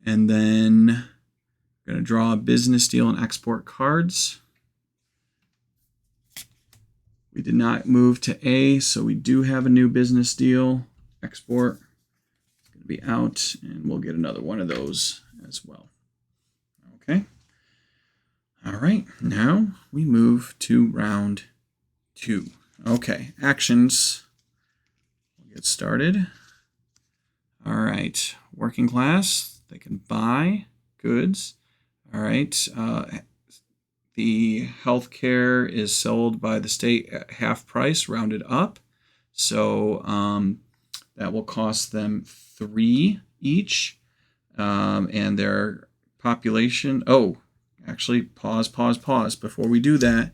And then I'm going to draw a business deal and export cards. We did not move to A, so we do have a new business deal. Export is going to be out, and we'll get another one of those as well. Okay. All right, now we move to round 2. Okay, actions. We'll get started. All right, working class, they can buy goods. All right, the healthcare is sold by the state at half price, rounded up. So that will cost them 3 each. And their population, actually, pause. Before we do that,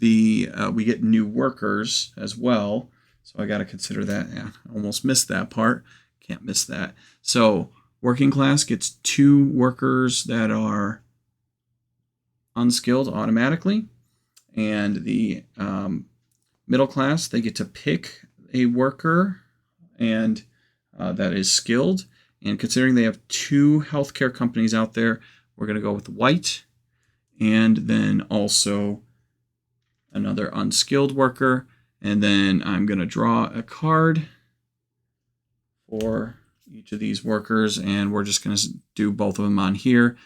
we get new workers as well. So I got to consider that. Yeah, I almost missed that part. Can't miss that. So working class gets 2 workers that are unskilled automatically, and the middle class, they get to pick a worker and that is skilled. And considering they have 2 healthcare companies out there, we're going to go with white, and then also another unskilled worker, And then I'm going to draw a card for each of these workers, and we're just going to do both of them on here.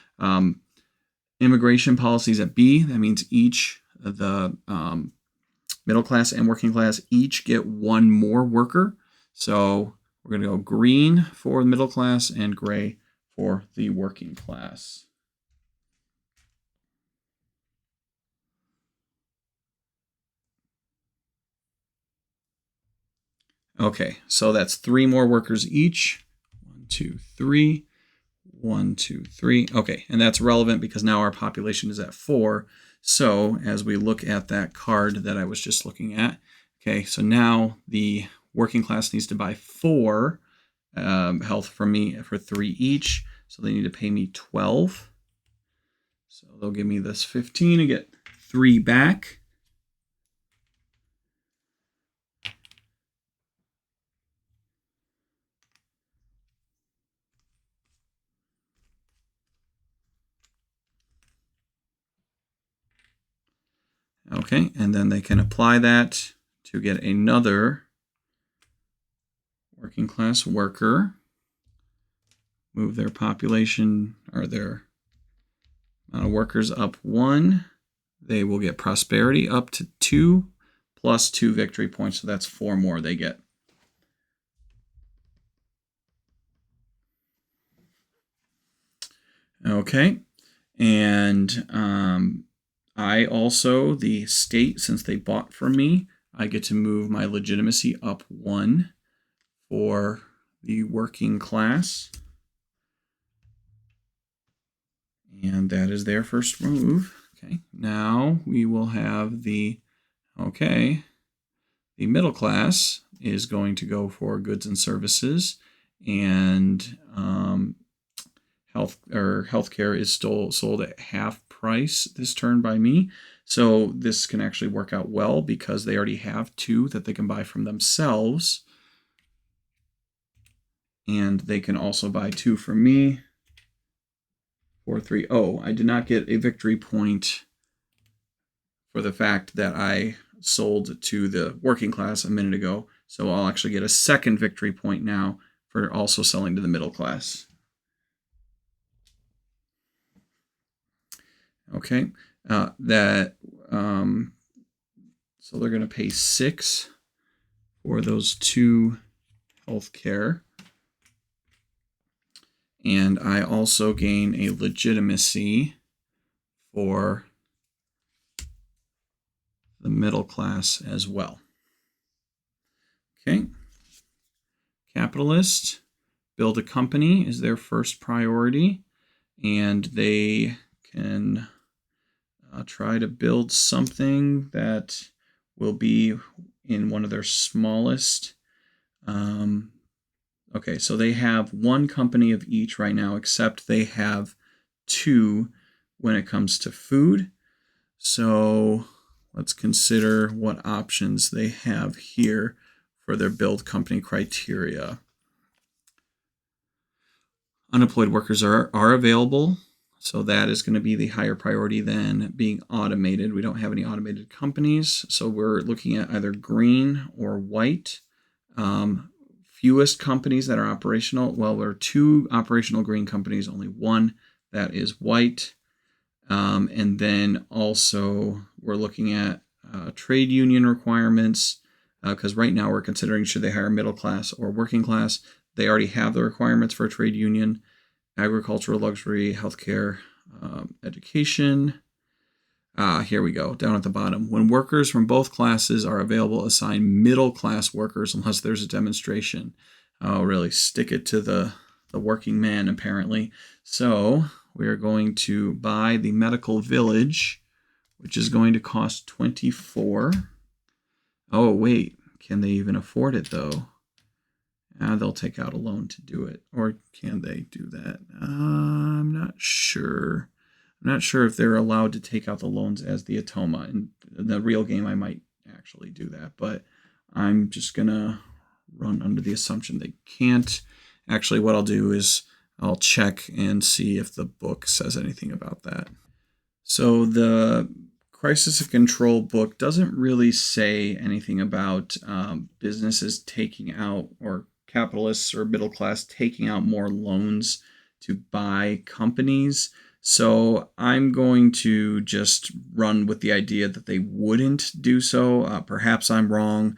Immigration policies at B, that means each of the middle class and working class each get one more worker. So we're going to go green for the middle class and gray for the working class. Okay, so that's 3 more workers each. 1, 2, 3. 1, 2, 3. Okay, and that's relevant because now our population is at 4. So as we look at that card that I was just looking at, okay, so now the working class needs to buy 4 health from me for 3 each. So they need to pay me 12. So they'll give me this 15 and get 3 back. Okay, and then they can apply that to get another working class worker, move their population or their amount of workers up 1. They will get prosperity up to 2 plus 2 victory points, so that's 4 more they get. Okay, and I also, the state, since they bought from me, I get to move my legitimacy up 1 for the working class. And that is their first move. Okay, now we will have the middle class is going to go for goods and services, and healthcare is still sold at half price this turn by me. So this can actually work out well because they already have 2 that they can buy from themselves. And they can also buy 2 from me for 3. Oh, I did not get a victory point for the fact that I sold to the working class a minute ago. So I'll actually get a second victory point now for also selling to the middle class. Okay, so they're going to pay 6 for those 2 healthcare. And I also gain a legitimacy for the middle class as well. Okay, capitalist, build a company is their first priority, and they can try to build something that will be in one of their smallest. Okay, so they have 1 company of each right now, except they have 2 when it comes to food. So let's consider what options they have here for their build company criteria. Unemployed workers are available. So that is going to be the higher priority than being automated. We don't have any automated companies. So we're looking at either green or white. Fewest companies that are operational. Well, there are 2 operational green companies, only 1 that is white. And then also we're looking at trade union requirements because right now we're considering should they hire middle class or working class. They already have the requirements for a trade union. Agricultural, luxury, healthcare, education. Here we go, down at the bottom. When workers from both classes are available, assign middle class workers unless there's a demonstration. Oh, really stick it to the working man, apparently. So we are going to buy the medical village, which is going to cost 24. Oh, wait, can they even afford it, though? They'll take out a loan to do it. Or can they do that? I'm not sure. I'm not sure if they're allowed to take out the loans as the Automa. In the real game, I might actually do that. But I'm just going to run under the assumption they can't. Actually, what I'll do is I'll check and see if the book says anything about that. So the Crisis of Control book doesn't really say anything about businesses taking out, or capitalists or middle class taking out more loans to buy companies. So I'm going to just run with the idea that they wouldn't do so. Perhaps I'm wrong.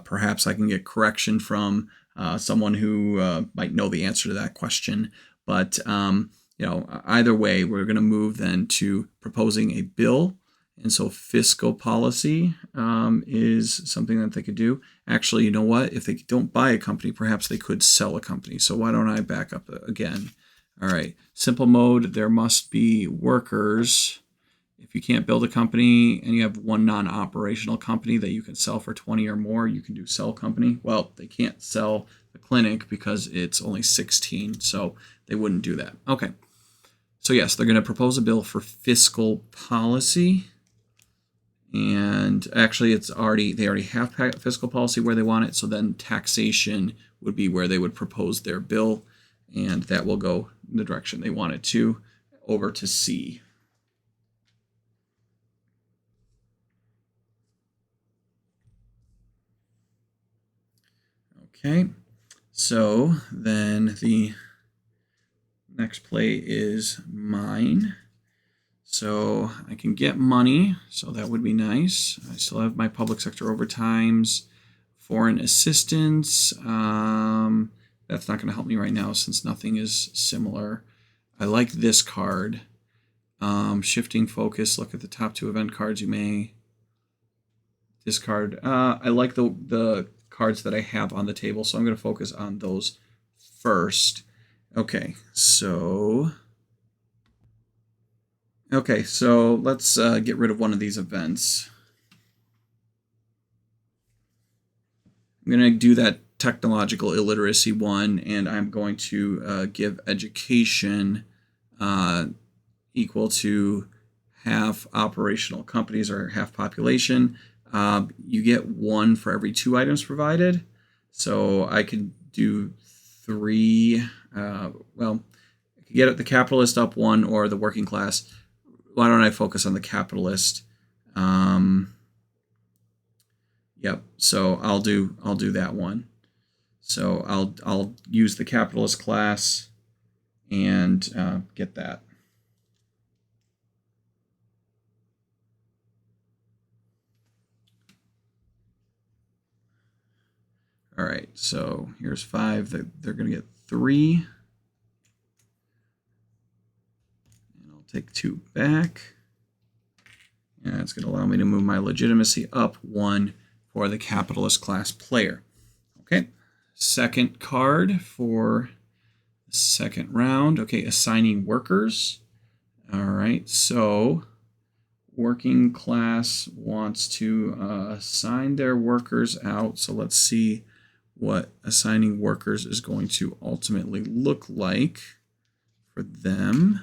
Perhaps I can get correction from someone who might know the answer to that question. But either way, we're going to move then to proposing a bill. And so fiscal policy is something that they could do. Actually, you know what? If they don't buy a company, perhaps they could sell a company. So why don't I back up again? All right. Simple mode, there must be workers. If you can't build a company and you have one non-operational company that you can sell for 20 or more, you can do sell company. Well, they can't sell the clinic because it's only 16, so they wouldn't do that. Okay. So yes, they're going to propose a bill for fiscal policy. And actually, they already have fiscal policy where they want it. So then taxation would be where they would propose their bill, and that will go in the direction they want it to, over to C. Okay, so then the next play is mine. So I can get money, so that would be nice. I still have my public sector overtimes, foreign assistance. That's not going to help me right now since nothing is similar. I like this card. Shifting focus, look at the top 2 event cards you may discard. I like the cards that I have on the table, so I'm going to focus on those first. Okay, so let's get rid of one of these events. I'm going to do that technological illiteracy one, and I'm going to give education equal to half operational companies or half population. You get 1 for every 2 items provided. So I could do 3. I could get the capitalist up 1 or the working class. Why don't I focus on the capitalist? Yep. So I'll do that one. So I'll use the capitalist class and get that. All right. So here's 5. They're going to get 3. And I'll take 2 back. And it's going to allow me to move my legitimacy up 1 for the capitalist class player. Okay. Second card for the second round. Okay, assigning workers. All right, so working class wants to assign their workers out. So let's see what assigning workers is going to ultimately look like for them.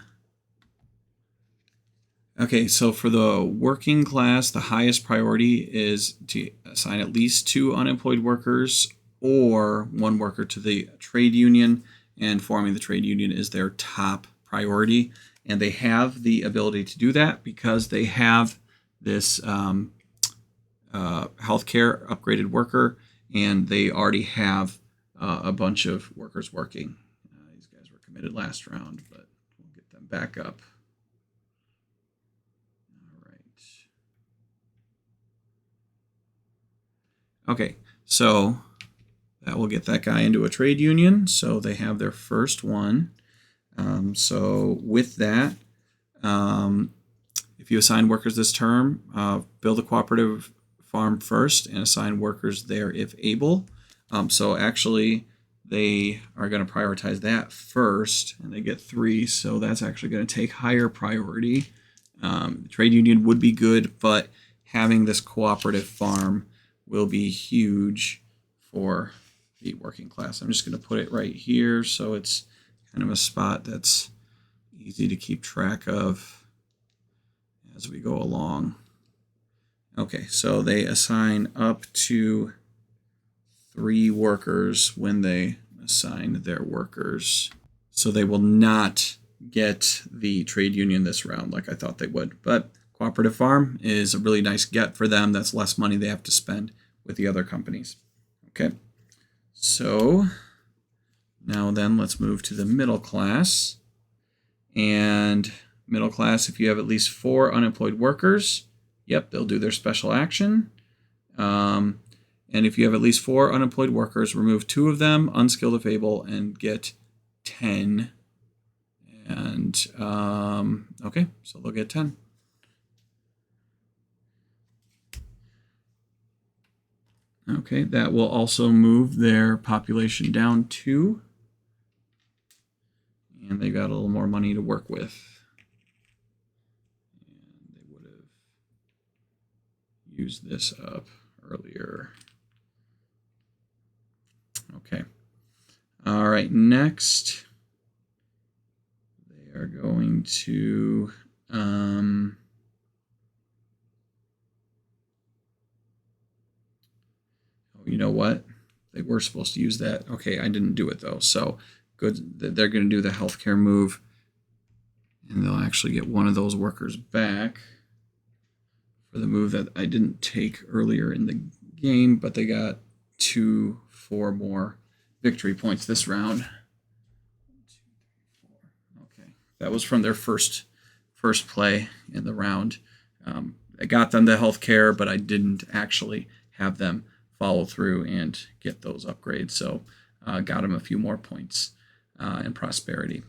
Okay, so for the working class, the highest priority is to assign at least 2 unemployed workers or 1 worker to the trade union, and forming the trade union is their top priority. And they have the ability to do that because they have this healthcare upgraded worker, and they already have a bunch of workers working. These guys were committed last round, but we'll get them back up. All right. Okay, so that will get that guy into a trade union. So they have their first one. So with that, if you assign workers this term, build a cooperative farm first and assign workers there if able. So actually, they are going to prioritize that first, and they get 3. So that's actually going to take higher priority. The trade union would be good, but having this cooperative farm will be huge for the working class. I'm just going to put it right here so it's kind of a spot that's easy to keep track of as we go along. Okay, so they assign up to 3 workers when they assign their workers. So they will not get the trade union this round like I thought they would, but Cooperative farm is a really nice get for them. That's less money they have to spend with the other companies. Okay, so now then let's move to the middle class. And middle class, if you have at least 4 unemployed workers, yep, they'll do their special action. And if you have at least 4 unemployed workers, remove 2 of them, unskilled if able, and get 10. And okay, so they'll get 10. Okay, that will also move their population down 2. And they got a little more money to work with. And they would have used this up earlier. Okay. All right, next they are going to you know what? They were supposed to use that. Okay, I didn't do it though. So good. They're going to do the healthcare move, and they'll actually get one of those workers back for the move that I didn't take earlier in the game, but they got 4 more victory points this round. 1, 2, 3, 4. Okay, that was from their first play in the round. I got them the healthcare, but I didn't actually have them follow through and get those upgrades. So got them a few more points in prosperity.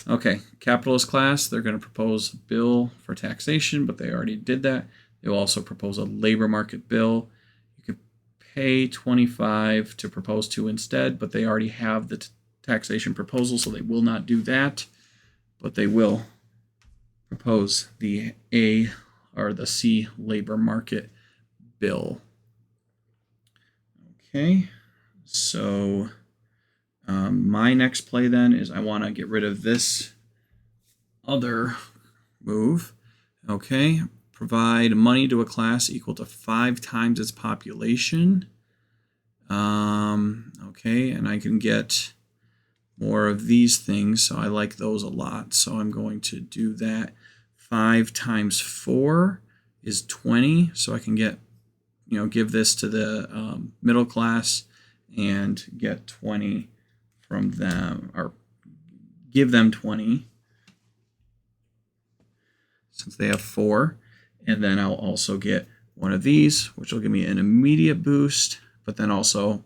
Okay, capitalist class, they're going to propose a bill for taxation, but they already did that. They will also propose a labor market bill. You could pay 25 to propose 2 instead, but they already have the taxation proposal, so they will not do that. But they will propose the A or the C labor market bill. Okay, so my next play then is I want to get rid of this other move. Okay, provide money to a class equal to 5 times its population. Okay, and I can get more of these things, so I like those a lot. So I'm going to do that. 5 times 4 is 20, so I can get, give this to the middle class and get 20 from them, or give them 20 since they have 4. And then I'll also get one of these, which will give me an immediate boost, but then also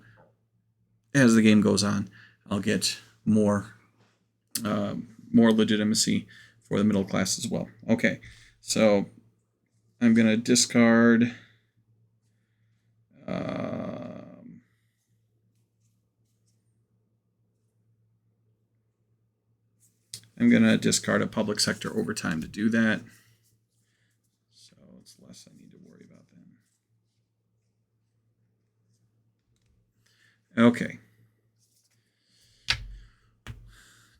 as the game goes on, I'll get more legitimacy for the middle class as well. Okay, so I'm going to discard a public sector overtime to do that. So it's less I need to worry about then. Okay.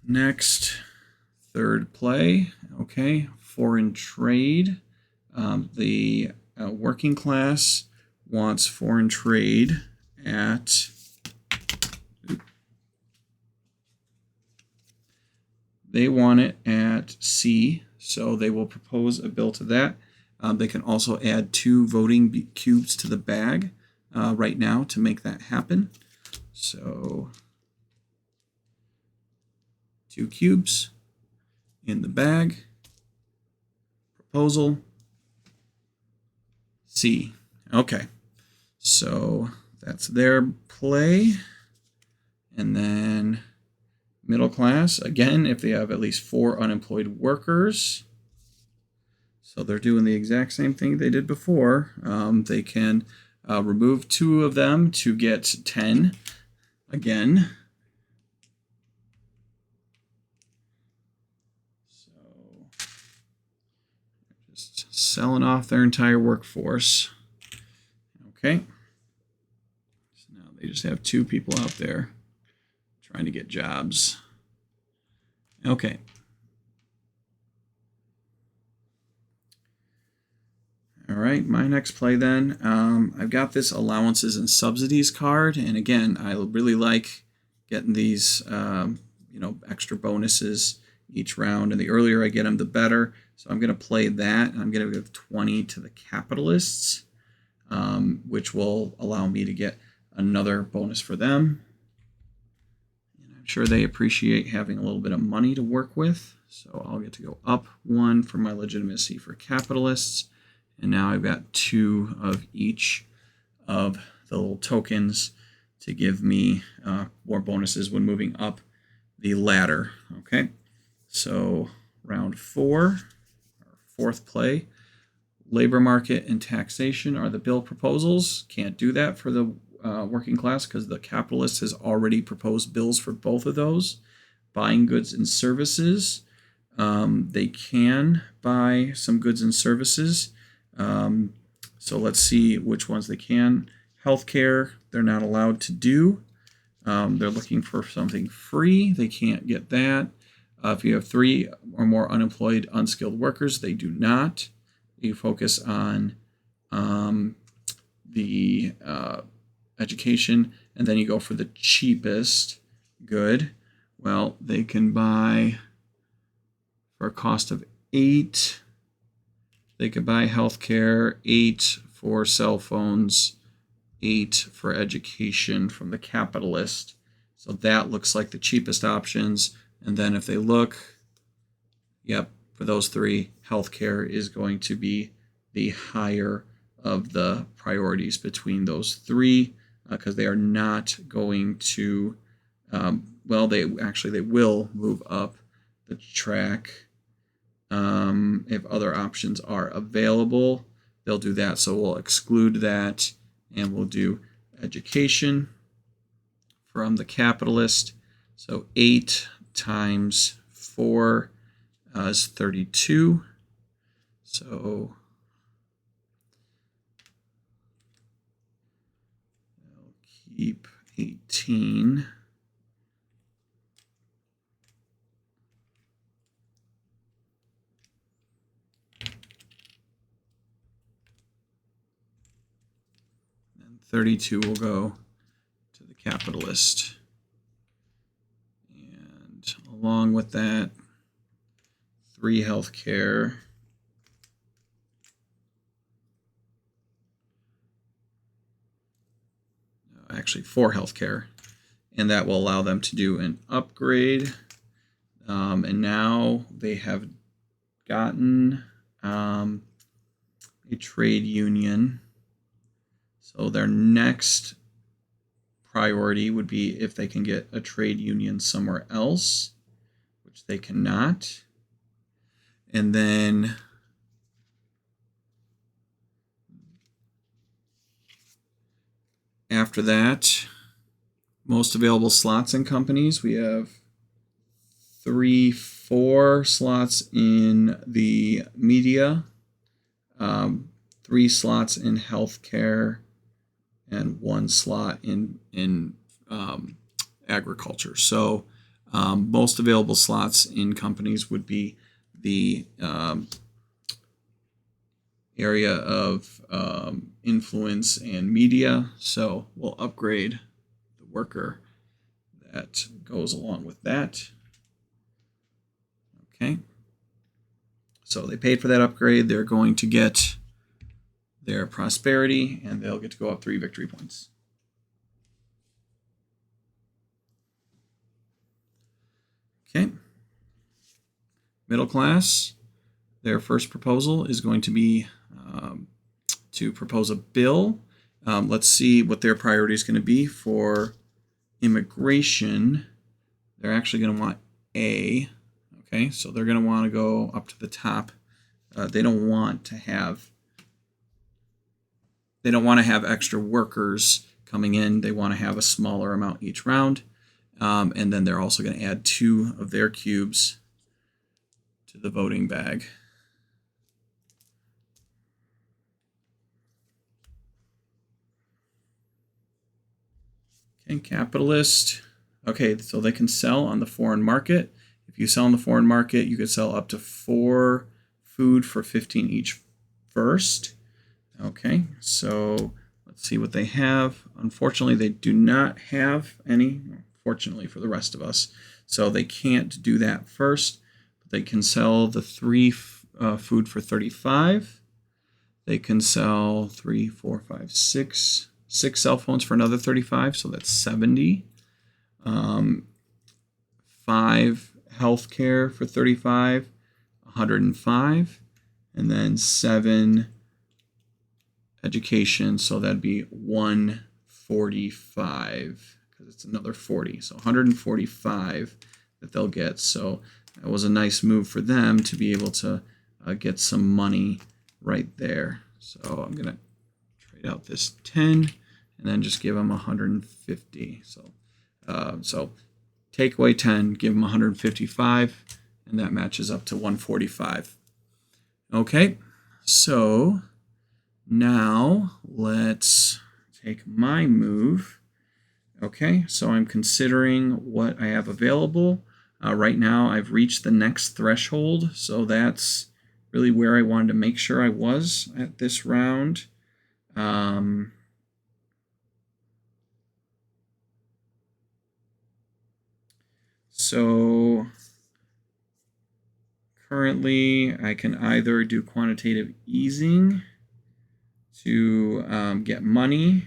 Next, third play. Okay, foreign trade. The working class wants foreign trade at they want it at C, so they will propose a bill to that. They can also add 2 voting cubes to the bag right now to make that happen. So 2 cubes in the bag. Proposal C. Okay, so that's their play. And then middle class, again, if they have at least 4 unemployed workers. So they're doing the exact same thing they did before. They can remove 2 of them to get 10 again. So just selling off their entire workforce. Okay. So now they just have 2 people out there trying to get jobs. Okay. All right, my next play then. I've got this allowances and subsidies card, and again, I really like getting these, extra bonuses each round, and the earlier I get them, the better. So I'm going to play that. I'm going to give 20 to the capitalists, which will allow me to get another bonus for them. And I'm sure they appreciate having a little bit of money to work with. So I'll get to go up 1 for my legitimacy for capitalists. And now I've got 2 of each of the little tokens to give me more bonuses when moving up the ladder. Okay, so round 4, our 4th play. Labor market and taxation are the bill proposals. Can't do that for the working class because the capitalist has already proposed bills for both of those. Buying goods and services. They can buy some goods and services. So let's see which ones they can. Healthcare, they're not allowed to do. They're looking for something free. They can't get that. If you have 3 or more unemployed, unskilled workers, they do not. You focus on the education, and then you go for the cheapest good. Well, they can buy for a cost of 8. They could buy healthcare, 8 for cell phones, 8 for education from the capitalist. So that looks like the cheapest options. And then if they look, yep, for those 3, healthcare is going to be the higher of the priorities between those 3 because they are not going to, well, they will move up the track. If other options are available, they'll do that. So we'll exclude that and we'll do education from the capitalist. So 8 times 4 is 32. So I'll keep 18. And 32 will go to the capitalist. And along with that, 3 healthcare. Actually 4 healthcare, and that will allow them to do an upgrade. And now they have gotten a trade union. So their next priority would be if they can get a trade union somewhere else, which they cannot. And then after that, most available slots in companies, we have 4 slots in the media, 3 slots in healthcare, and 1 slot in agriculture. So most available slots in companies would be the area of influence and media. So we'll upgrade the worker that goes along with that. Okay. So they paid for that upgrade. They're going to get their prosperity, and they'll get to go up 3 victory points. Okay. Middle class, their first proposal is going to be to propose a bill. Let's see what their priority is going to be for immigration. They're actually going to want A. Okay, so they're going to want to go up to the top. They don't want to have extra workers coming in. They want to have a smaller amount each round. And then they're also going to add 2 of their cubes to the voting bag. Okay, capitalist. Okay, so they can sell on the foreign market. If you sell on the foreign market, you could sell up to 4 food for 15 each first. Okay, so let's see what they have. Unfortunately, they do not have any, fortunately for the rest of us. So they can't do that first. They can sell the 3 food for 35. They can sell 3, 4, 5, 6 cell phones for another 35, so that's 70. 5 healthcare for 35, 105, and then 7 education, so that'd be 145 because it's another 40, so 145 that they'll get. So that was a nice move for them to be able to get some money right there. So I'm gonna trade out this 10 and then just give them 150. So take away 10, give them 155, and that matches up to 145. Okay, so now let's take my move. Okay, so I'm considering what I have available. Right now I've reached the next threshold, so that's really where I wanted to make sure I was at this round. So currently I can either do quantitative easing to get money,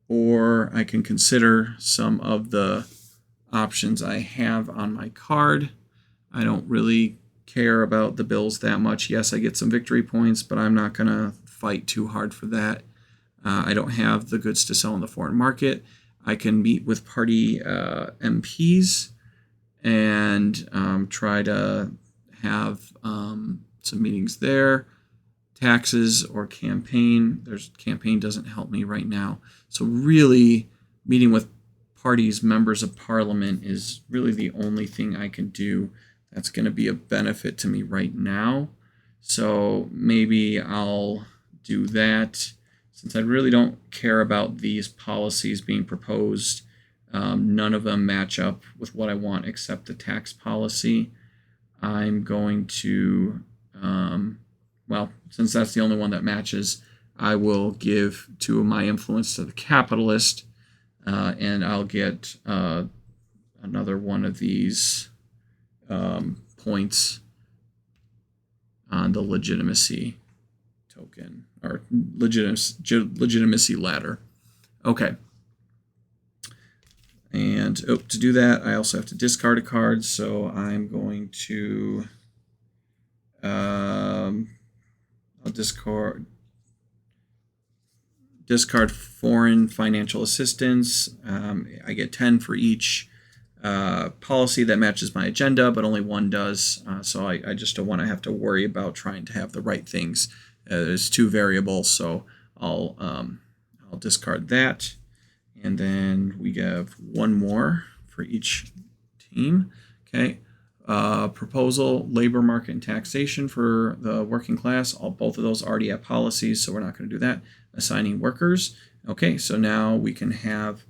or I can consider some of the options I have on my card. I don't really care about the bills that much. Yes, I get some victory points, but I'm not going to fight too hard for that. I don't have the goods to sell in the foreign market. I can meet with party MPs and try to have some meetings there. Taxes or campaign. Campaign doesn't help me right now. So really, meeting with parties, members of parliament is really the only thing I can do that's going to be a benefit to me right now. So maybe I'll do that. Since I really don't care about these policies being proposed, none of them match up with what I want except the tax policy. I'm going to, well, since that's the only one that matches, I will give 2 of my influence to the capitalist, and I'll get another one of these points on the legitimacy token, or legitimacy ladder. Okay. And to do that, I also have to discard a card, so I'm going to I'll discard foreign financial assistance. I get 10 for each policy that matches my agenda, but only one does. So I just don't want to have to worry about trying to have the right things. There's 2 variables, so I'll discard that. And then we have 1 more for each team. Okay. Proposal, labor market, and taxation for the working class. Both of those already have policies, so we're not going to do that. Assigning workers. Okay, so now we can have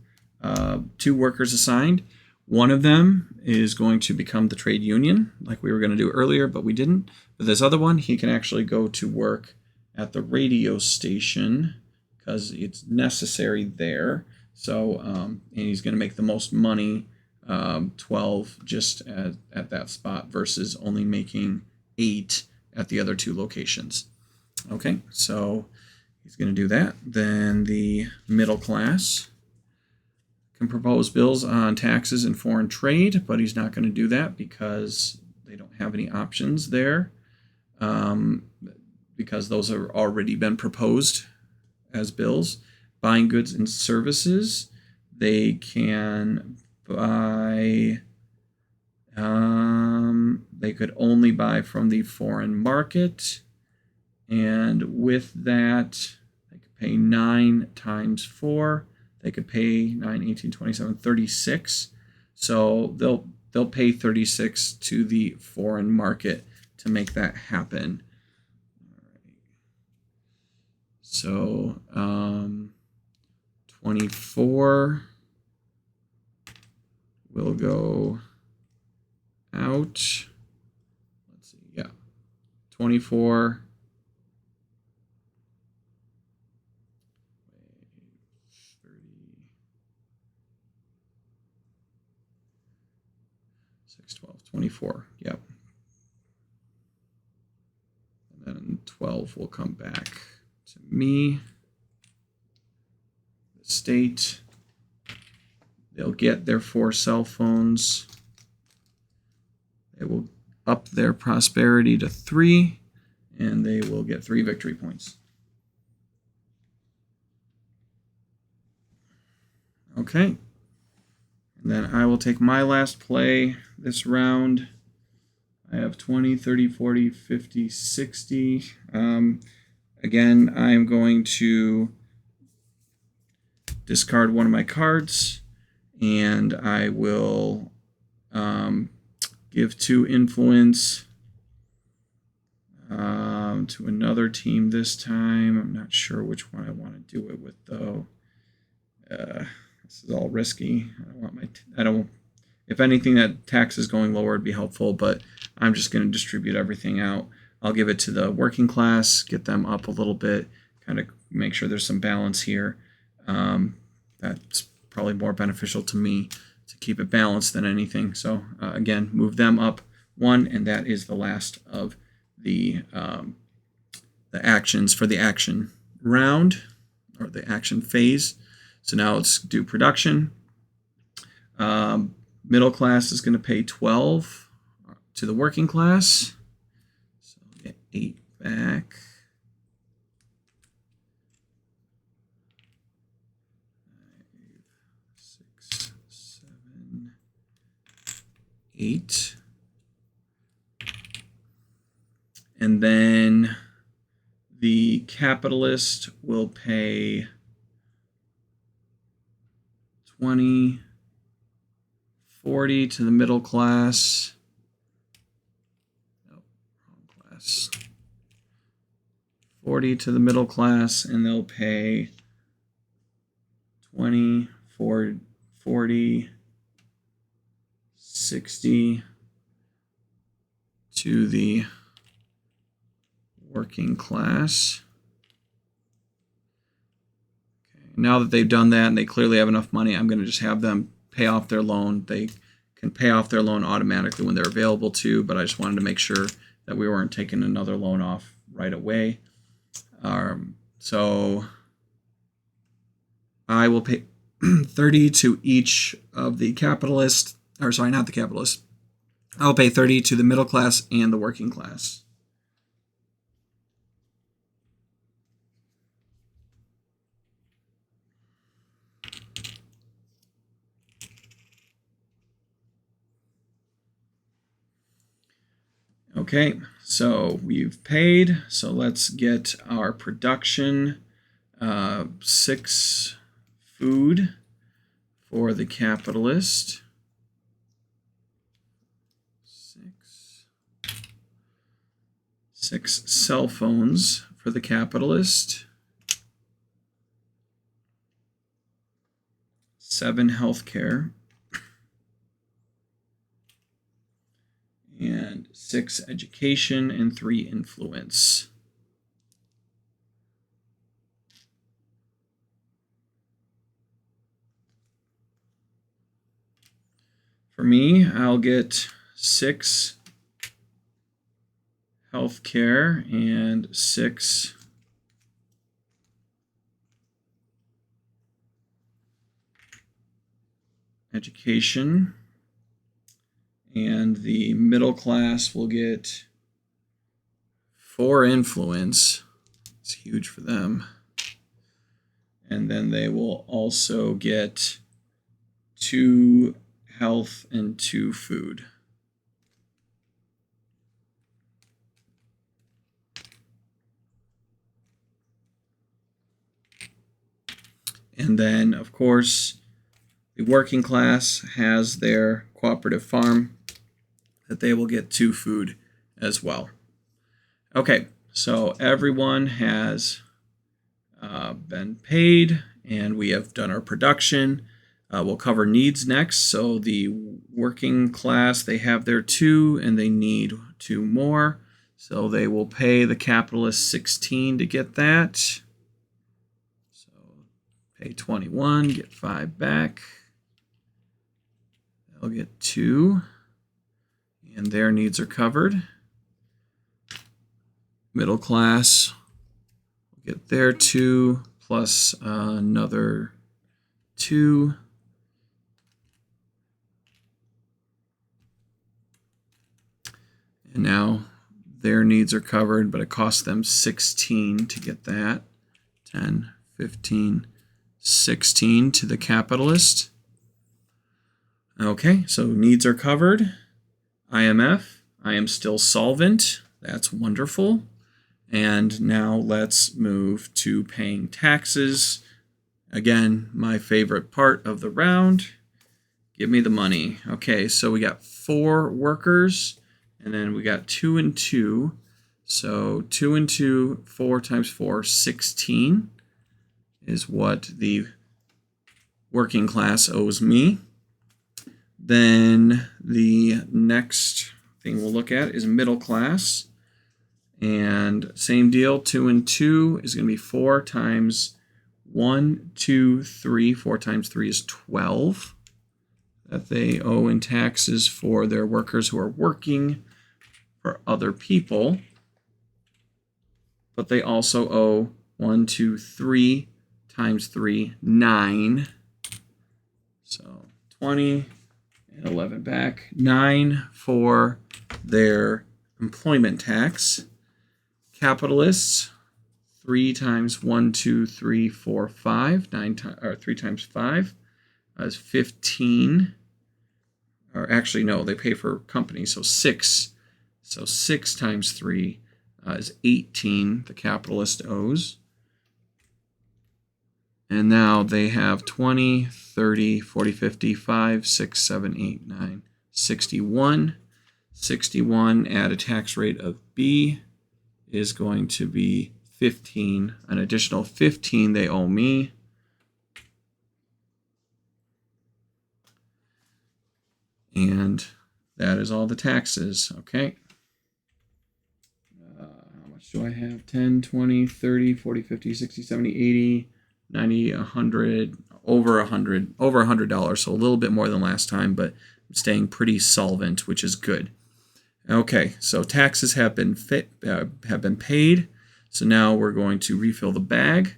2 workers assigned. One of them is going to become the trade union, like we were going to do earlier, but we didn't. But this other one, he can actually go to work at the radio station because it's necessary there. So, and he's going to make the most money, 12 just at that spot versus only making 8 at the other 2 locations. Okay, so he's going to do that. Then the middle class can propose bills on taxes and foreign trade, but he's not going to do that because they don't have any options there, because those have already been proposed as bills. Buying goods and services, they can buy, they could only buy from the foreign market, and with that, they could pay 9 times 4. They could pay 9, 18, 27, 36. So they'll pay 36 to the foreign market to make that happen. All right. So 24 will go out. Let's see. Yeah. 24. 6, 12, 24. Yep. 12 will come back to me. The state, they'll get their 4 cell phones. They will up their prosperity to 3, and they will get 3 victory points. Okay. And then I will take my last play this round. I have 20, 30, 40, 50, 60. Again, I'm going to discard one of my cards, and I will give 2 influence to another team this time. I'm not sure which one I want to do it with, though. This is all risky. I don't. If anything, that tax is going lower would be helpful, but I'm just going to distribute everything out. I'll give it to the working class, get them up a little bit, kind of make sure there's some balance here. That's probably more beneficial to me to keep it balanced than anything. So again, move them up 1, and that is the last of the actions for the action round, or the action phase. So now let's do production. Middle class is going to pay 12 to the working class. So I'll get 8 back. 5, 6, 7, 8. And then the capitalist will pay 20, 40 to the middle class. No, wrong class. 40 to the middle class, and they'll pay 20, 40, 60 to the working class. Now that they've done that and they clearly have enough money, I'm going to just have them pay off their loan. They can pay off their loan automatically when they're available to, but I just wanted to make sure that we weren't taking another loan off right away. So I will pay 30 to each of the capitalist, or sorry, not the capitalist. I'll pay 30 to the middle class and the working class. Okay, so we've paid. So let's get our production. 6 food for the capitalist. 6 cell phones for the capitalist. 7 healthcare. And 6 education and 3 influence. For me, I'll get 6 healthcare and 6 education. And the middle class will get 4 influence. It's huge for them. And then they will also get 2 health and 2 food. And then, of course, the working class has their cooperative farm that they will get 2 food as well. Okay, so everyone has been paid, and we have done our production. We'll cover needs next. So the working class, they have their 2, and they need 2 more. So they will pay the capitalist 16 to get that. So pay 21, get 5 back. They'll get 2, and their needs are covered. Middle class will get their 2 plus another 2. And now their needs are covered, but it costs them 16 to get that. 10, 15, 16 to the capitalist. Okay, so needs are covered. IMF, I am still solvent. That's wonderful. And now let's move to paying taxes. Again, my favorite part of the round. Give me the money. Okay, so we got 4 workers, and then we got 2 and 2. So 2 and 2, 4 times 4, 16 is what the working class owes me. Then the next thing we'll look at is middle class. And same deal, 2 and 2 is going to be 4 times 1, 2, 3. 4 times 3 is 12 that they owe in taxes for their workers who are working for other people. But they also owe 1, 2, 3 times 3, 9. So 20 and 11 back. 9 for their employment tax. Capitalists, 3 times 1, 2, 3, 4, 5. 3 times 5 is 15. Or actually, no, they pay for companies, so 6. So 6 times 3 is 18 the capitalist owes. And now they have 20, 30, 40, 50, 5, 6, 7, 8, 9, 61. 61 at a tax rate of B is going to be 15. An additional 15 they owe me. And that is all the taxes, okay? How much do I have? 10, 20, 30, 40, 50, 60, 70, 80, 90, 100, over $100, so a little bit more than last time, but I'm staying pretty solvent, which is good. Okay, so taxes have been paid. So now we're going to refill the bag.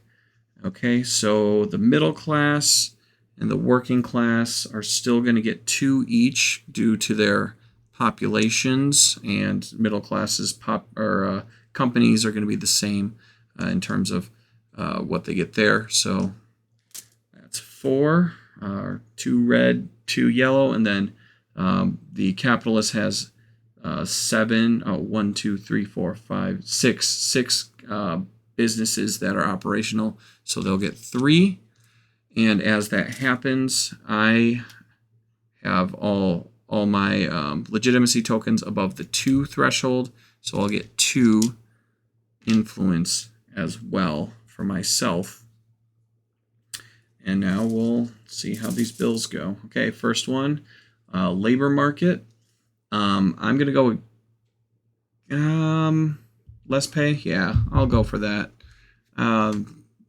Okay, so the middle class and the working class are still going to get 2 each due to their populations, and middle classes companies are going to be the same in terms of what they get there. So that's 4, 2 red, 2 yellow, and then the capitalist has 7, 1, 2, 3, 4, 5, 6 businesses that are operational, so they'll get 3. And as that happens, I have all my legitimacy tokens above the 2 threshold, so I'll get 2 influence as well for myself. And now we'll see how these bills go. Okay, first one, labor market. I'm going to go with less pay. Yeah, I'll go for that.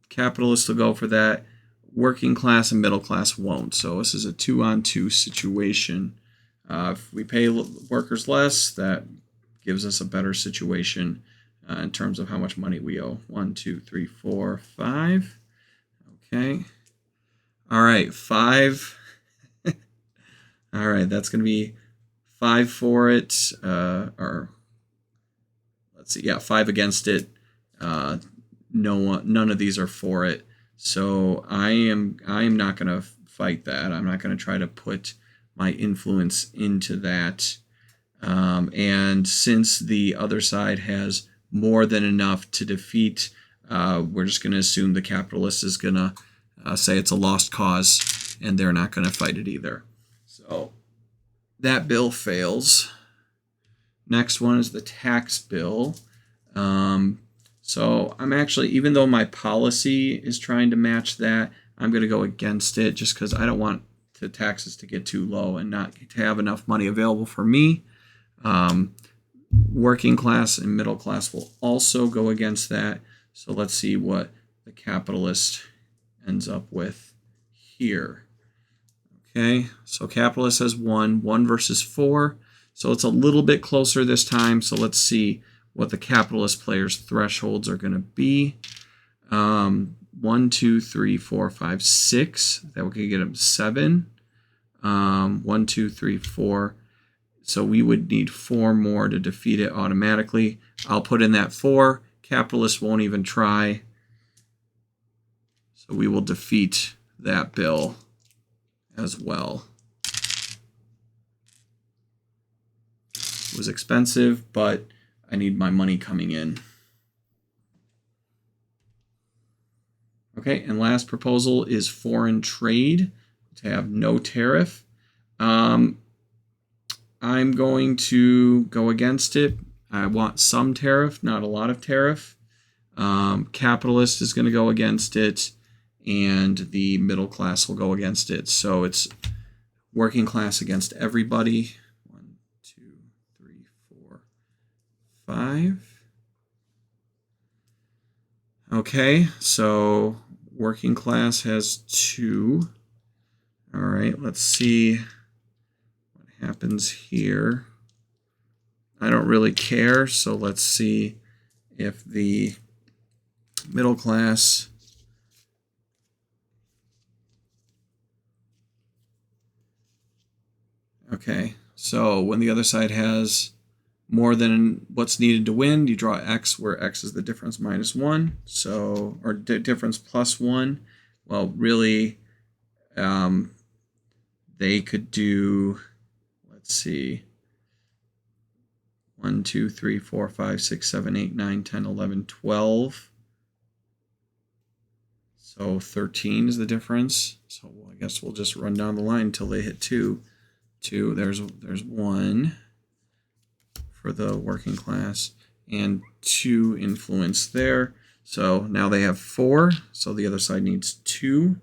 Capitalists will go for that. Working class and middle class won't. So this is a 2-on-2 situation. If we pay workers less, that gives us a better situation in terms of how much money we owe. 1, 2, 3, 4, 5. Okay. All right, 5. All right, that's going to be 5 for it, or let's see, yeah, 5 against it. None of these are for it. So I am not going to fight that. I'm not going to try to put my influence into that. And since the other side has more than enough to defeat, we're just going to assume the capitalist is going to say it's a lost cause, and they're not going to fight it either. So that bill fails. Next one is the tax bill. So I'm actually, even though my policy is trying to match that, I'm going to go against it just because I don't want the taxes to get too low and not to have enough money available for me. Working class and middle class will also go against that. So let's see what the capitalist ends up with here. Okay, so capitalist has 1 versus 4. So it's a little bit closer this time. So let's see what the capitalist players' thresholds are going to be. 1, 2, 3, 4, 5, 6. That we could get them 7. 1, 2, 3, 4. So we would need 4 more to defeat it automatically. I'll put in that 4. Capitalists won't even try. So we will defeat that bill as well. It was expensive, but I need my money coming in. Okay, and last proposal is foreign trade to have no tariff. I'm going to go against it. I want some tariff, not a lot of tariff. Capitalist is going to go against it, and the middle class will go against it. So it's working class against everybody. 1, 2, 3, 4, 5. Okay, so working class has 2. All right, let's see what happens here. I don't really care, so let's see if the middle class okay, so when the other side has more than what's needed to win, you draw X, where X is the difference minus 1, so, or difference plus 1. Well, really, they could do, let's see, 1, 2, 3, 4, 5, 6, 7, 8, 9, 10, 11, 12. So 13 is the difference. So I guess we'll just run down the line until they hit 2. 2, there's 1 for the working class, and 2 influence there. So now they have 4, so the other side needs 2.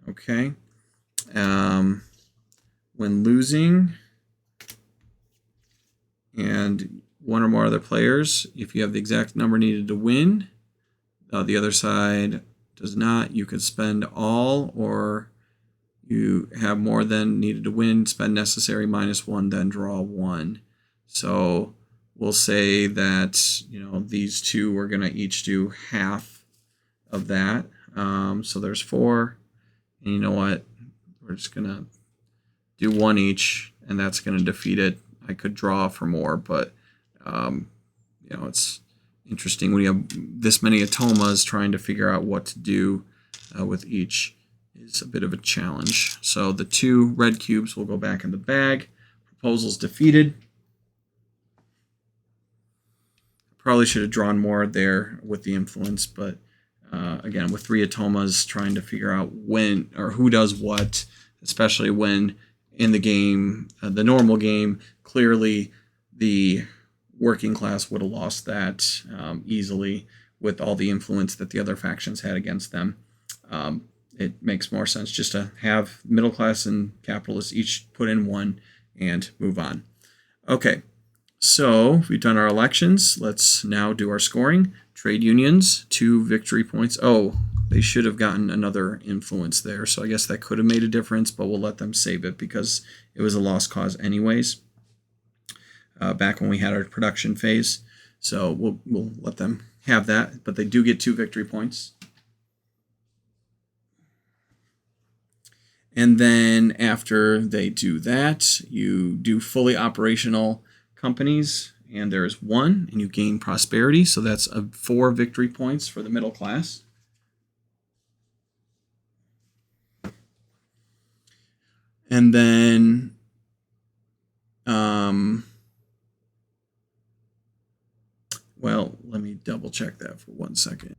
Okay. When losing, and 1 or more other players, if you have the exact number needed to win, the other side does not, you could spend all, or you have more than needed to win, spend necessary minus 1, then draw 1. So we'll say that, you know, these 2 are going to each do half of that. So there's 4. And you know what? We're just going to do 1 each, and that's going to defeat it. I could draw for more, but, you know, it's interesting when you have this many Automas, trying to figure out what to do with each is a bit of a challenge. So the 2 red cubes will go back in the bag. Proposal's defeated. Probably should have drawn more there with the influence, but again, with 3 Automas, trying to figure out when or who does what, especially when in the game, the normal game, clearly the working class would have lost that easily with all the influence that the other factions had against them. It makes more sense just to have middle class and capitalists each put in 1 and move on. Okay, so we've done our elections. Let's now do our scoring. Trade unions, 2 victory points. Oh, they should have gotten another influence there, so I guess that could have made a difference, but we'll let them save it because it was a lost cause anyways, back when we had our production phase. So we'll let them have that, but they do get 2 victory points. And then after they do that, you do fully operational companies, and there is 1, and you gain prosperity. So that's 4 victory points for the middle class. And then well, let me double check that for 1 second.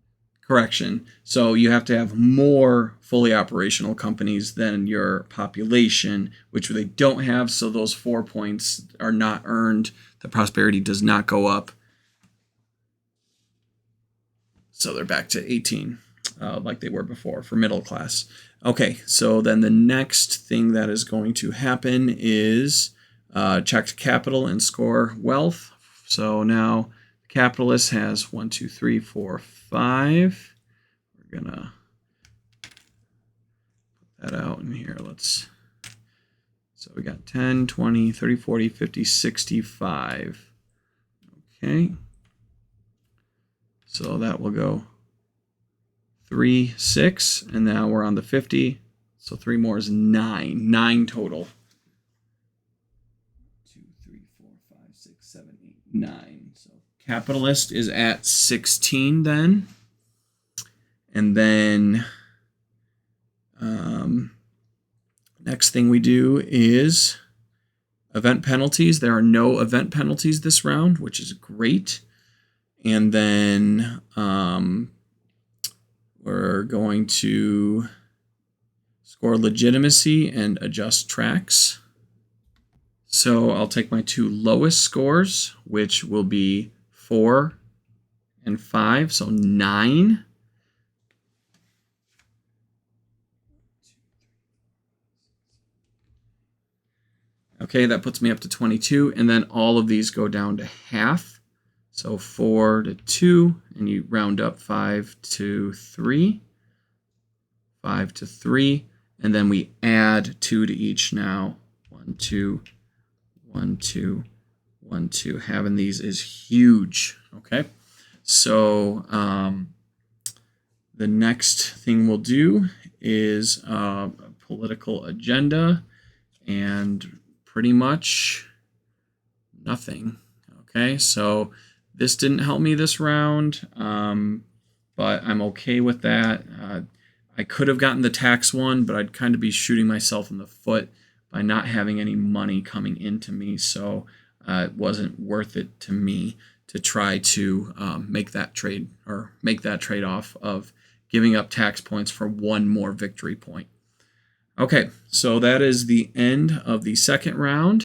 Correction. So you have to have more fully operational companies than your population, which they don't have. So those 4 points are not earned. The prosperity does not go up. So they're back to 18, like they were before for middle class. Okay, so then the next thing that is going to happen is check capital and score wealth. So now capitalist has 1, 2, 3, 4, 5. We're gonna put that out in here. So we got 10, 20, 30, 40, 50, 65. Okay. So that will go 3, 6, and now we're on the 50. So 3 more is 9. 9 total. 2, 3, 4, 5, 6, 7, 8, 9. So capitalist is at 16 then. And then next thing we do is event penalties. There are no event penalties this round, which is great. And then we're going to score legitimacy and adjust tracks. So I'll take my 2 lowest scores, which will be 4 and 5, so 9. Okay, that puts me up to 22, and then all of these go down to half. So 4 to 2, and you round up 5 to 3, 5 to 3, and then we add 2 to each now. 1, 2, 1, 2, 1, 2. Having these is huge, okay? So the next thing we'll do is a political agenda, and pretty much nothing. Okay, so this didn't help me this round, but I'm okay with that. I could have gotten the tax one, but I'd kind of be shooting myself in the foot by not having any money coming into me, so it wasn't worth it to me to try to make that trade-off of giving up tax points for one more victory point. Okay, so that is the end of the second round.